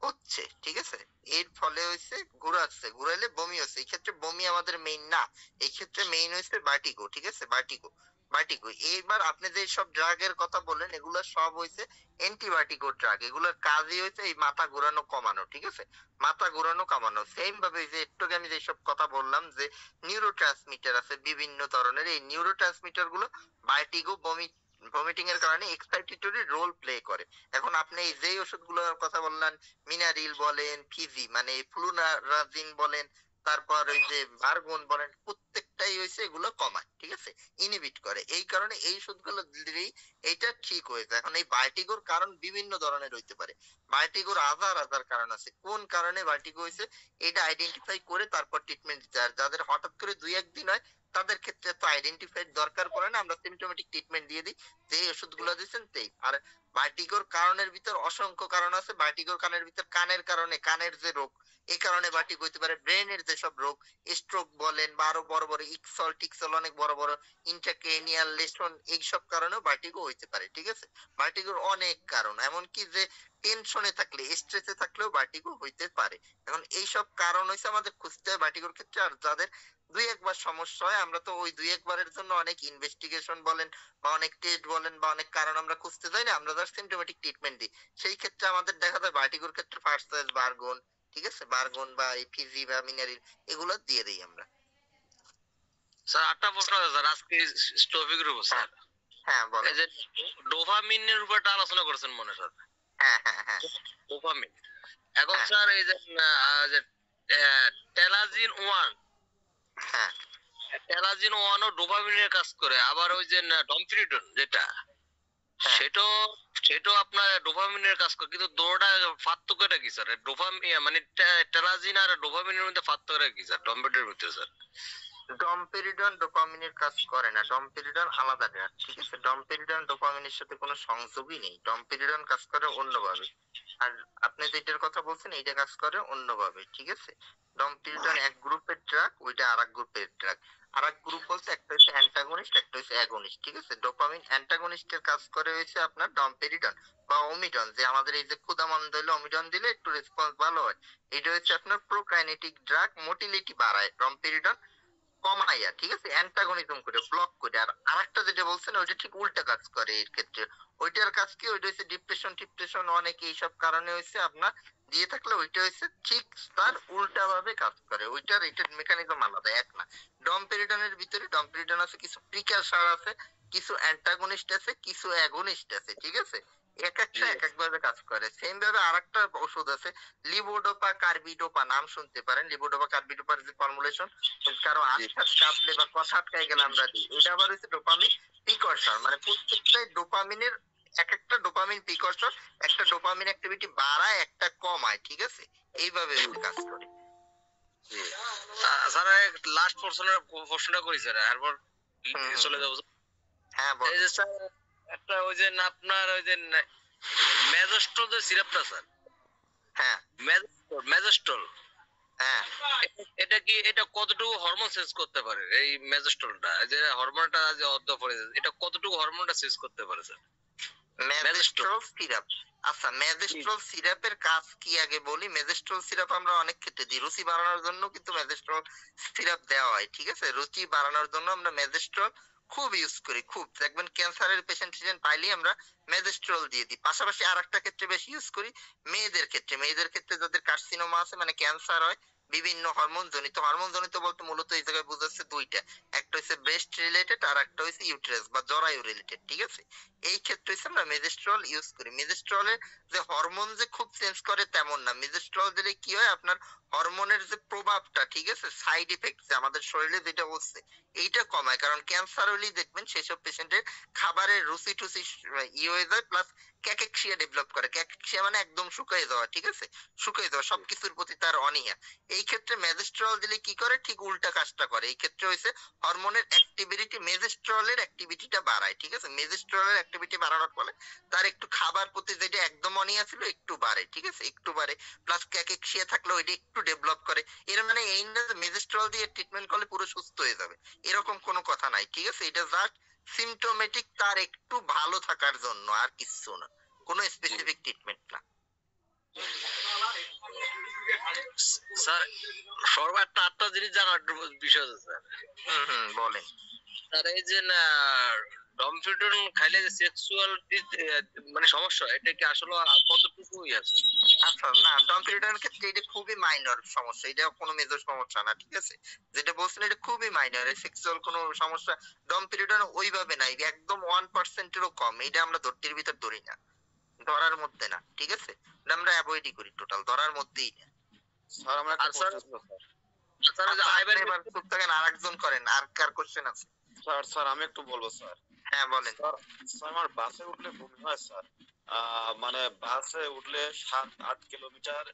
হচ্ছে। ঠিক আছে, এর ফলে হয়েছে ঘুরাচ্ছে, ঘুরাইলে বমি হচ্ছে। এই ক্ষেত্রে বমি আমাদের মেইন না, এই ক্ষেত্রে মেইন হয়েছে ভার্টিগো। ঠিক আছে, ভার্টিগো ভার্টিগো। এইবার আপনি যে সব ড্রাগের কথা বললেন এগুলো সব হয়েছে অ্যান্টিভার্টিগো ড্রাগ, এগুলোর কাজই হয়েছে এই মাথা ঘোরানো কমানো। ঠিক আছে, মাথা ঘোরানো কমানো। সেম ভাবে যে একটু আগে আমি যেসব কথা বললাম যে নিউরো ট্রান্সমিটার আছে বিভিন্ন ধরনের, এই নিউরো ট্রান্সমিটার গুলো ভার্টিগো ভমিটিং এর কারণে এক্সাইটেটরি রোল প্লে করে। এখন আপনি এই যে ওষুধগুলোর কথা বললেন, মিনারিল বলেন, ফিজি মানে ফ্লুনারাজিন বলেন, তারপর ওই যে ভার্গন বলেন, প্রত্যেকটাই হয়েছে এগুলো কমায়। ঠিক আছে, ইনহিবিট করে। এই কারণে এই ওষুধগুলো দিলেই এইটা ঠিক হয়ে যায়। এখন এই ভার্টিগোর কারণ বিভিন্ন ধরনের হইতে পারে, ভার্টিগোর হাজার হাজার কারণ আছে। কোন কারণে ভার্টিগো হয়েছে এটা আইডেন্টিফাই করে তারপর ট্রিটমেন্ট দিতে হয়। আর যাদের হঠাৎ করে 2-1 দিন হয় তাদের ক্ষেত্রে তো আইডেন্টিফাই দরকার পড়ে না, আমরা সিমটোমেটিক ট্রিটমেন্ট দিয়ে দিই, যে ওষুধগুলো দিচ্ছেন সেই। আর ভার্টিগোর কারণের ভিতর অসংখ্য কারণ আছে। ভার্টিগোর কারণের ভিতর কানের কারণে, কানের যে রোগ এই কারণে ভার্টিগো হইতে পারে। ব্রেনের যেসব রোগ, স্ট্রোক বলেন বা আরো বড় বড় ইকসল টিকসল অনেক বড় বড় ইন্ট্রাক্রেনিয়াল লেশন, এইসব কারণেও ভার্টিগো হইতে পারে। ঠিক আছে, ভার্টিগোর অনেক কারণ, এমনকি যে টেনশনে থাকলে স্ট্রেসে থাকলেও ভার্টিগো হইতে পারে। এখন এইসব কারণ হইছে আমাদের খুঁজতে হয় ভার্টিগোর ক্ষেত্রে। আর যাদের 2-1 বার সমস্যা হয় আমরা তো ওই 2-1 বারের জন্য অনেক ইনভেস্টিগেশন বলেন বা অনেক টেস্ট বলেন বা অনেক কারণ আমরা খুঁজতে যাই না, আমরা জাস্ট সিমটোমেটিক ট্রিটমেন্ট দিই। সেই ক্ষেত্রে আমাদের দেখা যায় ভার্টিগোর ক্ষেত্রে ফার্স্ট চয়েস বারগন। ঠিক আছে, বারগন বা এই ফিজি বা মিনারিল এগুলো দিয়ে দিই আমরা। স্যার আটটা প্রশ্ন আছে স্যার আজকে টপিকের উপর স্যার। হ্যাঁ বলেন। এই যে ডোপামিনের উপর একটা আলোচনা করেছেন মনে স্যার। হ্যাঁ হ্যাঁ হ্যাঁ ডোপামিন, এখন হ্যাঁ স্যার এই যে টেলাজিন 1, হ্যাঁ টেলাজিন 1 ও ডোপামিনের কাজ করে, আবার ওই যে ডমপিরিডন যেটা হ্যাঁ সেটাও সেটাও আপনার ডোপামিনের কাজ করে, কিন্তু দুটোটা পার্থক্যটা কি স্যার? ডোপামিন মানে টেলাজিন আর ডোপামিনের মধ্যে পার্থক্যটা কি স্যার ডম্পেটের ভিতরে স্যার? ডমপেরিডন ডোপামিনের কাজ করে না, ডমপেরিডন আলাদা ড্রাগ, ঠিক আছে। ডমপেরিডন ডোপামিনের সাথে কোনো সংযোগই নেই, ডমপেরিডন কাজ করে অন্যভাবে। আর আপনি যেটার কথা বলছেন এইটা কাজ করে অন্যভাবে, ঠিক আছে। ডমপেরিডন এক গ্রুপের ড্রাগ, ওইটা আরেক গ্রুপের ড্রাগ। আরেক গ্রুপ বলতে একটা হচ্ছে অ্যান্টাগনিস্ট, একটা হচ্ছে অ্যাগনিস্ট, ঠিক আছে। ডোপামিন অ্যান্টাগনিস্টের কাজ করে হয়েছে আপনার ডমপেরিডন বা অমিডন, যে আমাদের এই যে ক্ষুধামন্দ হলে অমিডন দিলে একটু রেসপন্স ভালো হয়। এটা হচ্ছে আপনার প্রোকাইনেটিক ড্রাগ, মোটিলিটি বাড়ায়। ডমপেরিডন কমাইয়া, ঠিক আছে, অ্যান্টাগনিজম করে, ব্লক করে। আর আরেকটা যেটা বলছেন ওইটা ঠিক উল্টা কাজ করে এর ক্ষেত্রে। ওইটার কাজ কি, ওইটা হচ্ছে ডিপ্রেশন টিপ্রেশন অনেক এইসব কারণে হয়েছে আপনার দিয়ে থাকলে, ওইটা হচ্ছে ঠিক তার উল্টা ভাবে কাজ করে। ওইটার এটার মেকানিজম আলাদা, এক না। ডমপেরিডনের ভিতরে ডমপেরিডন আছে, কিছু প্রিকারসর আছে, কিছু অ্যান্টাগনিস্ট আছে, কিছু অ্যাগনিস্ট আছে, ঠিক আছে। এক একটা এক এক ভাবে কাজ করে। সেম ভাবে আরেকটা ওষুধ আছে লিভোডোপা কার্বিডোপা, নাম শুনতে পারেন। লিভোডোপা কার্বিডোপার যে ফর্মুলেশন, কারো আটকাত কাঁপলে বা কথা আটকায় গেলে আমরা দিই। এটা আবার হচ্ছে ডোপামিন প্রিকরসর, মানে প্রত্যেকটাই ডোপামিনের এক একটা ডোপামিন প্রিকরসর, একটা ডোপামিন অ্যাক্টিভিটি বাড়ায়, একটা কমায়, ঠিক আছে। এইভাবে কাজ করে। স্যার লাস্ট প্রশ্নটা করি স্যার, এরপর চলে যাবো। হ্যাঁ বল। এই যে স্যার একটা ওই যে আপনার ওই যে মেজস্ট্রল যে সিরাপটা স্যার, হ্যাঁ মেজস্ট্রল, হ্যাঁ। এটা কি, এটা কতটুকু হরমোন সেন্স করতে পারে এই মেজস্ট্রলটা, যে হরমোনটা যে অর্ধপরে, এটা কতটুকু হরমোনটা সেন্স করতে পারে স্যার? মেজেস্ট্রল সিরাপ, আচ্ছা মেজেস্ট্রল সিরাপের কাজ কি আগে বলি। মেজেস্ট্রল সিরাপ আমরা অনেক ক্ষেত্রে দিই, রুচি বাড়ানোর জন্য কিন্তু মেজেস্ট্রল সিরাপ দেওয়া হয়, ঠিক আছে। রুচি বাড়ানোর জন্য আমরা মেজেস্ট্রল খুব ইউজ করি, খুব। দেখবেন ক্যান্সারের পেশেন্ট পাইলেই আমরা মেজেস্ট্রল দিয়ে দিই। পাশাপাশি আর একটা ক্ষেত্রে বেশি ইউজ করি মেয়েদের ক্ষেত্রে। মেয়েদের ক্ষেত্রে যাদের কার্সিনোমা আছে, মানে ক্যান্সার হয় বিভিন্ন হরমোন জনিত, হরমোন জনিত বলতে মূলত এই জায়গায় বোঝাচ্ছে দুইটা, একটা হচ্ছে ব্রেস্ট রিলেটেড আর একটা হচ্ছে ইউটেরাস বা জরায়ু রিলেটেড, ঠিক আছে। এই ক্ষেত্রে হচ্ছে আমরা মেজেস্ট্রল ইউজ করি। মেজেস্ট্রলের যে হরমোন যে খুব চেঞ্জ করে তেমন না। মেজেস্ট্রল দিলে কি হয়, আপনার হরমোনের যে প্রভাবটা, ঠিক আছে, সাইড ইফেক্ট যে আমাদের শরীরে যেটা হচ্ছে এইটা কমায়। কারণ ক্যান্সার হলেই দেখবেন সেসব পেশেন্টের খাবারের রুচি টুচি হয়ে যায়, প্লাস ক্যাকেক্সিয়া ডেভেলপ করে। ক্যাকেক্সিয়া মানে একদম শুকিয়ে যাওয়া, ঠিক আছে, শুকিয়ে যাওয়া, সবকিছুর প্রতি তার অনীহা। এই ক্ষেত্রে মেজেস্ট্রল দিলে কি করে, ঠিক উল্টা কাজটা করে। এই ক্ষেত্রে হয়েছে হরমোনের অ্যাক্টিভিটি, মেজেস্ট্রলের অ্যাক্টিভিটিটা বাড়ায়, ঠিক আছে। মেজেস্ট্রলের অ্যাক্টিভিটি বাড়ানোর ফলে তার একটু খাবার প্রতি যেটা একদম অনীহা ছিল একটু বাড়ে, ঠিক আছে, একটু বাড়ে। প্লাস ক্যাকেক্সিয়া থাকলে ওইটা একটু ডেভেলপ করে। এর মানে এই না যে মেজেস্ট্রল দিয়ে ট্রিটমেন্ট করলে পুরো সুস্থ হয়ে যাবে, এরকম কোনো কথা নাই, ঠিক আছে। এটা জাস্ট সিমটোমেটিক, তার একটু ভালো থাকার জন্য, আর কিছু না, কোনো স্পেসিফিক ট্রিটমেন্ট না। স্যার সর্ব একটা জিনিস জানার বিষয় আছে স্যার। বলেন। স্যার এই যে না ডমফিডন খাইলে যে সেক্সুয়াল মানে সমস্যা, এটা কি আসলে কতটুকু আছে? আচ্ছা না, ডমপিরিডনের ক্ষেত্রে এটা খুবই মাইনর সমস্যা, এটা কোনো মেজর সমস্যা না, ঠিক আছে। যেটা বলছেন এটা খুবই মাইনর, সেক্সুয়াল কোনো সমস্যা ডমপিরিডন ওইভাবে নাই, একদম 1%-এরও কম। এটা আমরা ধরতির ভিতর ধরি না, ধরার মধ্যে না, ঠিক আছে। এটা আমরা অ্যাভয়েডই করি, টোটাল ধরার মধ্যেই না। স্যার আমরা একটা স্যার প্রশ্ন ছিল স্যার। স্যার আচ্ছা, আপনি এবার চুপ থাকেন, আরেকজন করেন। আর কার কোশ্চেন আছে? স্যার স্যার আমি একটু বলবো স্যার। হ্যাঁ বলেন। স্যার স্যার আমার বাসে উঠলে বমি হয় স্যার। মানে বাসে উঠলে 7-8 কিলোমিটার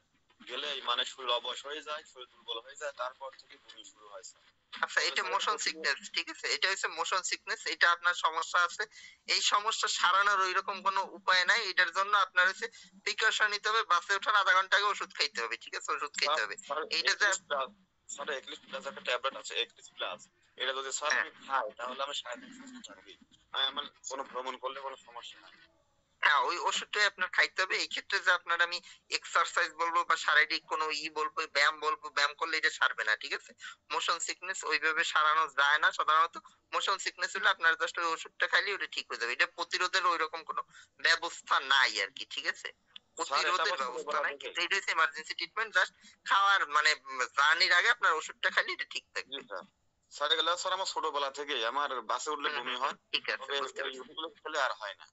গেলেই মানে শরীর অবশ হয়ে যায়, শরীর দুর্বল হয়ে যায়, তারপর থেকে বমি শুরু হয় স্যার। আচ্ছা, এটা মোশন সিকনেস, ঠিক আছে, এটা হচ্ছে মোশন সিকনেস। এটা আপনার সমস্যা আছে, এই সমস্যা সারানোর ওইরকম কোনো উপায় নাই। এটার জন্য আপনার হচ্ছে প্রিকশন নিতে হবে, বাসে ওঠার আধা ঘন্টা আগে ওষুধ খাইতে হবে, ঠিক আছে, ওষুধ খাইতে হবে। এইটা যে স্যার এক্লিপস প্লাস একটা ট্যাবলেট আছে, এক্লিপস প্লাস। এটা যদি স্যার আমি খাই তাহলে আমি সারাদিন সুস্থ থাকবি, আমি আমার কোনো ভ্রমণ করলে কোনো সমস্যা নাই। হ্যাঁ, ওই ওষুধটাই আপনার খাইতে হবে। এই ক্ষেত্রে যে আপনার আমি এক্সারসাইজ বলবো বা শারীরিক কোনো বলবো, ব্যায়াম বলবো, ব্যায়াম করলে এটা সারবে না, ঠিক আছে। মোশন সিকনেস ওইভাবে সারানো যায় না সাধারণত। মোশন সিকনেস হলে আপনার জাস্ট ওই ওষুধটা খাইলে ওটা ঠিক হয়ে যাবে। এটা প্রতিরোধের ওইরকম কোনো ব্যবস্থা নাই আর কি, ঠিক আছে, প্রতিরোধের ব্যবস্থা নাই। কিন্তু এটা হচ্ছে ইমার্জেন্সি ট্রিটমেন্ট, জাস্ট খাওয়ার মানে জার্নির আগে আপনার ওষুধটা খাইলে এটা ঠিক থাকবে। স্যার এগুলো স্যার আমার ছোটবেলা থেকেই আমার বাসে উঠলে বমি হয়, ঠিক আছে, বুঝতে পারছি। এগুলো খেলে আর হয় না।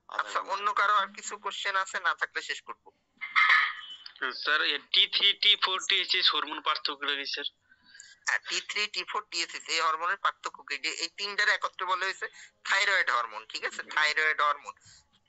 আচ্ছা, অন্য কারো আর কিছু কোশ্চেন আছে? না থাকলে শেষ করবো। Sir T3 T4 TH hormone পার্থক্যটা কি স্যার? T3 T4 TSH এই হরমোনের পার্থক্য কি? এই তিনটার একত্রে বলা হয়েছে থাইরয়েড হরমোন, ঠিক আছে, থাইরয়েড হরমোন।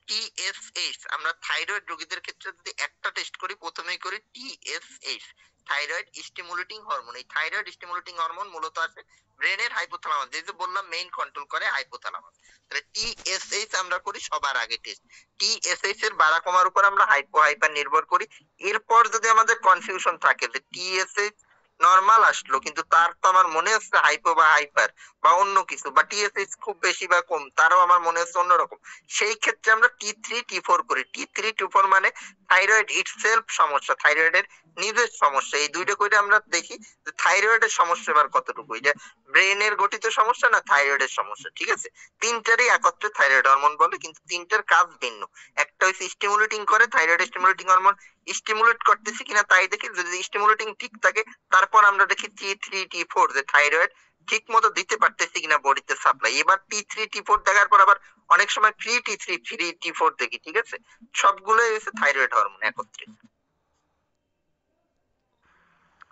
টিএসএইচ আমরা থাইরয়েড রোগীদের ক্ষেত্রে যদি একটা টেস্ট করি, প্রথমেই করি টিএসএইচ, থাইরয়েড স্টিমুলেটিং হরমোন। এই থাইরয়েড স্টিমুলেটিং হরমোন মূলত আছে ব্রেনের হাইপোথ্যালামাস, যে যে বললাম মেইন কন্ট্রোল করে হাইপোথ্যালামাস। তাহলে টিএসএইচ আমরা করি সবার আগে টেস্ট। টিএসএইচ এর বাড়া কমার উপর আমরা হাইপো হাইপার নির্ভর করি। এরপর যদি আমাদের কনফিউশন থাকে যে টিএসএইচ নরমাল আসলো কিন্তু তার তো আমার মনে হচ্ছে হাইপো বা হাইপার বা অন্য কিছু, বা টিএসএইচ খুব বেশি বা কম তারও আমার মনে হচ্ছে অন্যরকম, সেই ক্ষেত্রে আমরা T3 T4 করি। T3 T4 মানে থাইরয়েড ইটসেলফ সমস্যা, থাইরয়েডের নিজের সমস্যা। এই দুইটা করে আমরা দেখি যে থাইরয়েডের সমস্যা এবার কতটুকু, এটা ব্রেনের গঠিত সমস্যা না থাইরয়েডের সমস্যা। ঠিক আছে, তিনটারই একত্রে থাইরয়েড হরমোন বলে, কিন্তু তিনটার কাজ ভিন্ন। একটা হচ্ছে স্টিমুলেটিং করে, থাইরয়েড স্টিমুলেটিং হরমোন স্টিমুলেট করতেছি কিনা তাই দেখি, যদি স্টিমুলেটিং ঠিক থাকে তারপর আমরা দেখি T3 T4 যে থাইরয়েড ঠিক মতো দিতে পারতেছি কিনা বডিতে সাপ্লাই। এবার T3 T4 দেখার পর আবার অনেক সময় T3 T4 দেখি। ঠিক আছে, সবগুলোই হচ্ছে থাইরয়েড হরমোন একত্রে।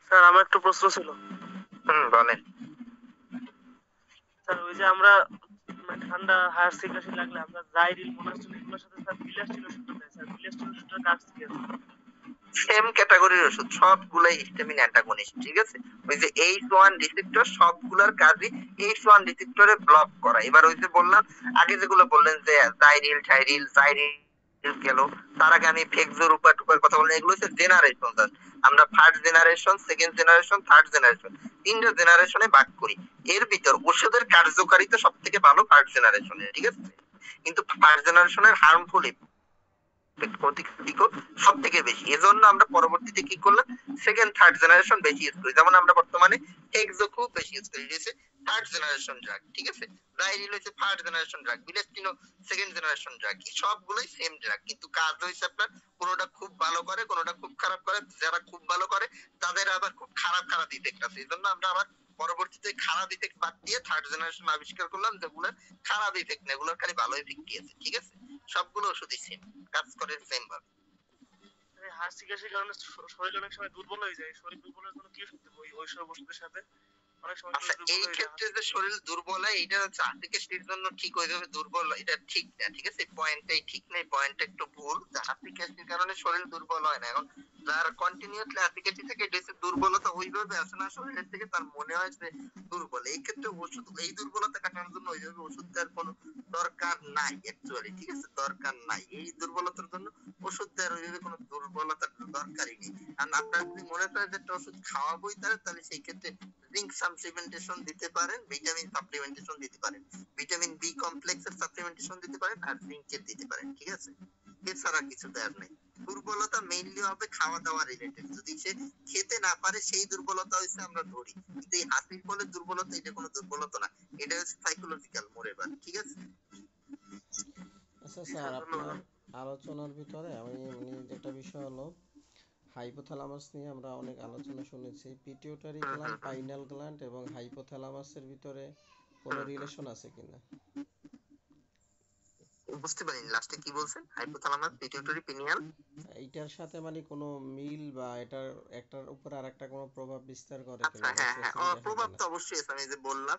স্যার আমার একটু প্রশ্ন ছিল। বলেন। স্যার ওই যে আমরা ঠান্ডা হাসি কাশি লাগলে আমরা জাইরিল মোনাস্টিন এগুলোর সাথে স্যার বিলাস্টিন ওষুধ দেয়, স্যার বিলাস্টিন ওষুধটার কাজ কি আছে? সেম ক্যাটাগরির ওষুধ, সবগুলাই হিস্টামিন অ্যান্টাগনিস্ট। ঠিক আছে, ওই যে H1 রিসেপ্টর সবগুলোর কাজই H1 রিসেপ্টরে ব্লক করা। এবার ওই যে বললাম আগে যেগুলো বললেন যে জাইরিল গেল, তার আগে আমি ফেক্সোর উপর কথা বললাম, এগুলো হচ্ছে জেনারেশন। আমরা first generation, second generation, third generation, তিনটা জেনারেশনে ভাগ করি। এর ভিতর ওষুধের কার্যকারিতা সব থেকে ভালো ফার্স্ট জেনারেশনে। ঠিক আছে, কিন্তু ফার্স্ট জেনারেশনের হার্মফুল সব থেকে বেশি, এজন্য আমরা পরবর্তীতে কি করলাম সেকেন্ড থার্ড জেনারেশন বেশি ইউজ করি। যেমন আমরা বর্তমানে এক্সো খুব বেশি ইউজ করি, এটা থার্ড জেনারেশন ড্রাগ। ঠিক আছে, জাইরিল হচ্ছে ফার্স্ট জেনারেশন ড্রাগ, বিলাস্টিনো সেকেন্ড জেনারেশন ড্রাগ, সবগুলোই সেম ড্রাগ, কিন্তু কাজ হইছে আপনার কোনোটা খুব ভালো করে কোনোটা খুব খারাপ করে। যারা খুব ভালো করে তাদের আবার খুব খারাপ খারাপ ইফেক্ট আছে, এই জন্য আমরা আবার পরবর্তীতে খারাপ ইফেক্ট বাদ দিয়ে থার্ড জেনারেশন আবিষ্কার করলাম যেগুলোর খারাপ ইফেক্ট নেই, এগুলোর খালি ভালো ইফেক্ট আছে। ঠিক আছে, সবগুলো ওষুধই সেম কাজ করে সেম ভাবে। হাসি কাশির কারণে শরীর অনেক সময় দুর্বল হয়ে যায়, শরীর দুর্বলের জন্য কি ওষুধ দেবো ওই সব ওষুধের সাথে? অনেক সময় আচ্ছা, এই ক্ষেত্রে যে শরীর দুর্বল হয় এটা হচ্ছে হাসিকাশির জন্য ঠিক হয়ে যাবে দুর্বল, এটা ঠিক না। ঠিক আছে, পয়েন্টটাই ঠিক নেই, পয়েন্টটা একটু ভুল। হাসিকাশির কারণে শরীর দুর্বল হয় না। এখন যার কন্টিনিউয়াসলি হাসিকাশি থেকে ডেসে দুর্বলতা ওইভাবে আসে না শরীরের থেকে, তার মনে হয় যে দুর্বল। এই ক্ষেত্রে ওষুধ, এই দুর্বলতা কাটানোর জন্য ওইভাবে ওষুধ দেওয়ার কোনো দরকার নাই অ্যাকচুয়ালি। ঠিক আছে, দরকার নাই, এই দুর্বলতার জন্য ওষুধ দেওয়ার ওইভাবে কোনো দুর্বলতার দরকারই নেই। আর আপনার যদি মনে হয় যে একটা ওষুধ খাওয়াবোই তাহলে সেই ক্ষেত্রে জিঙ্ক সাপ্লিমেন্টেশন দিতে পারেন, ভিটামিন সাপ্লিমেন্টেশন দিতে পারেন, ভিটামিন বি কমপ্লেক্সের সাপ্লিমেন্টেশন দিতে পারেন, আর জিঙ্কের দিতে পারেন। ঠিক আছে, এছাড়া কিছু দেওয়ার নেই। দুর্বলতা মেইনলি হবে খাওয়া দাওয়া রিলেটেড, যদি সে খেতে না পারে সেই দুর্বলতা হইছে আমরা ধরি, কিন্তু এই হাসির ফলে দুর্বলতা এটা কোনো দুর্বলতা না, এটা হচ্ছে সাইকোলজিক্যাল মোরেবার। ঠিক আছে। আচ্ছা স্যার, আপনার আলোচনার ভিতরে আমি যেটা বিষয় হলো হাইপোথ্যালামাস নিয়ে আমরা অনেক আলোচনা শুনেছি। পিটিউটারি গ্ল্যান্ড, পাইনাল গ্ল্যান্ড এবং হাইপোথ্যালামাসের ভিতরে কোনো রিলেশন আছে কিনা? বুঝতে পারিনি লাস্টে কি বলছেন, হাইপোথ্যালামাস পিটিউটারি পিনিয়াল এইটার সাথে মানে কোনো মিল বা এটার একটার উপর আরেকটা কোনো প্রভাব বিস্তার করে আচ্ছা, কিনা? হ্যাঁ, প্রভাব তো অবশ্যই আছে। আমি যে বললাম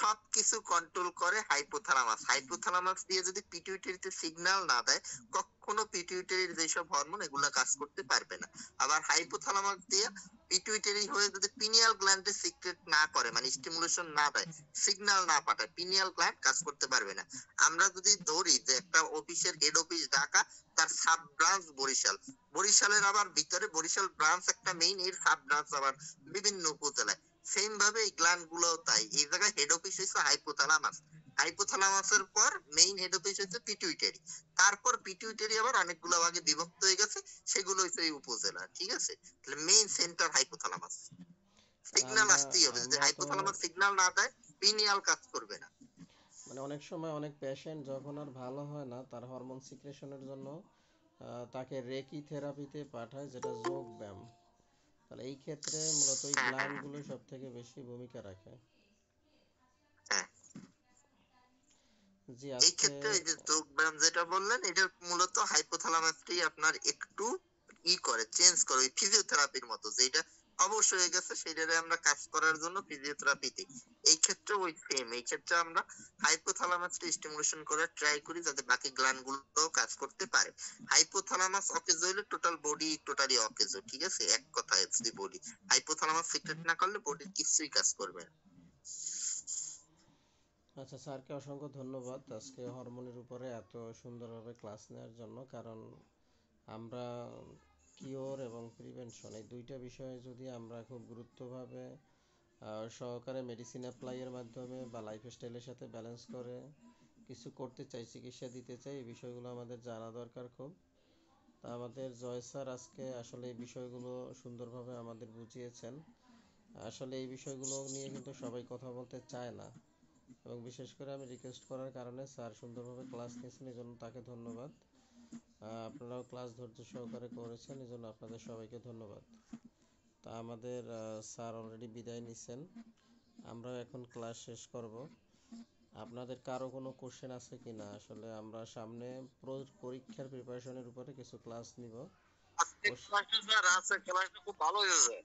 সবকিছু কন্ট্রোল করে হাইপোথ্যালামাস। হাইপোথ্যালামাস দিয়ে যদি পিটুইটারিতে সিগন্যাল না দেয় কখনো পিটুইটারির যেসব হরমোন এগুলা কাজ করতে পারবে না। আবার হাইপোথ্যালামাস দিয়ে পিটুইটারি হয়ে যদি পিনিয়াল গ্ল্যান্ডে সিক্রেট না করে, মানে স্টিমুলেশন না দেয়, সিগন্যাল না পাঠায়, পিনিয়াল গ্ল্যান্ড কাজ করতে পারবে না। আমরা যদি ধরি যে একটা অফিসের হেড অফিস ঢাকা, তার সাব ব্রাঞ্চ বরিশাল, বরিশালের আবার ভিতরে বরিশাল ব্রাঞ্চ একটা মেইন, এর সাব ব্রাঞ্চ আবার বিভিন্ন উপজেলায়, সেম ভাবে এই গ্ল্যান্ড গুলোও তাই। এই জায়গায় হেড অফিস হচ্ছে হাইপোথ্যালামাস, হাইপোথ্যালামাসের পর মেইন হেড অফিস হচ্ছে পিটুইটারি, তারপর পিটুইটারি আবার অনেকগুলো ভাগে বিভক্ত হয়ে গেছে, সেগুলো হচ্ছে এই উপজেলা। ঠিক আছে, তাহলে মেইন সেন্টার হাইপোথ্যালামাস। সিগন্যাল আসতেই হবে, যদি হাইপোথ্যালামাস সিগন্যাল না দেয় পিনিয়াল কাজ করবে না। মানে অনেক সময় অনেক পেশেন্ট যখন আর ভালো হয় না তার হরমোন সিক্রেশনের জন্য তাকে রেকি থেরাপিতে পাঠায়, যেটা যোগ ব্যায়াম। তাহলে এই ক্ষেত্রে মূলত এই গ্ল্যান্ডগুলো সব থেকে বেশি ভূমিকা রাখে। জি, এই আজকে ক্ষেত্রে এই যে যোগ ব্যায়াম যেটা বললেন, এটা মূলত হাইপোথ্যালামাসটি আপনার একটু করে চেঞ্জ করে, ফিজিওথেরাপির মতো, যেটা অবশ্যই হয়ে গেছে, সেটারে আমরা কাজ করার জন্য ফিজিওথেরাপিতে এই ক্ষেত্রে ওই সেম, এই ক্ষেত্রে আমরা হাইপোথ্যালামাসকে স্টিমুলেশন করার ট্রাই করি যাতে বাকি গ্ল্যান্ড গুলো কাজ করতে পারে। হাইপোথ্যালামাস অকেজ হইলে টোটাল বডি টোটালি অকেজ, ঠিক আছে, এক কথায় যদি বলি হাইপোথ্যালামাস সিক্রেট না করলে বডির কিছুই কাজ করবে না। আচ্ছা, স্যারকে অসংখ্য ধন্যবাদ আজকে হরমোনের উপরে এত সুন্দরভাবে ক্লাস নেওয়ার জন্য। কারণ আমরা কিওর এবং প্রিভেনশন এই দুইটা বিষয়ে যদি আমরা খুব গুরুত্বভাবে সহকারে মেডিসিন অ্যাপ্লাইয়ের মাধ্যমে বা লাইফস্টাইলের সাথে ব্যালেন্স করে কিছু করতে চাই, চিকিৎসা দিতে চাই, এই বিষয়গুলো আমাদের জানা দরকার খুব। তা আমাদের জয় স্যার আজকে আসলে এই বিষয়গুলো সুন্দরভাবে আমাদের বুঝিয়েছেন। আসলে এই বিষয়গুলো নিয়ে কিন্তু সবাই কথা বলতে চায় না, এবং বিশেষ করে আমি রিকোয়েস্ট করার কারণে স্যার সুন্দরভাবে ক্লাস নিয়েছেন, এই জন্য তাকে ধন্যবাদ। আপনারাও ক্লাস ধৈর্য সহকারে করেছেন, এই জন্য আপনাদের সবাইকে ধন্যবাদ। তা আমাদের স্যার অলরেডি বিদায় নিছেন, আমরা এখন ক্লাস শেষ করব। আপনাদের কারো কোনো কোশ্চেন আছে কি না? আসলে আমরা সামনে পরীক্ষার প্রিপারেশনের উপরে কিছু ক্লাস নিব। আজকে ক্লাসটা স্যার আছে, ক্লাসটা খুব ভালো হয়েছে।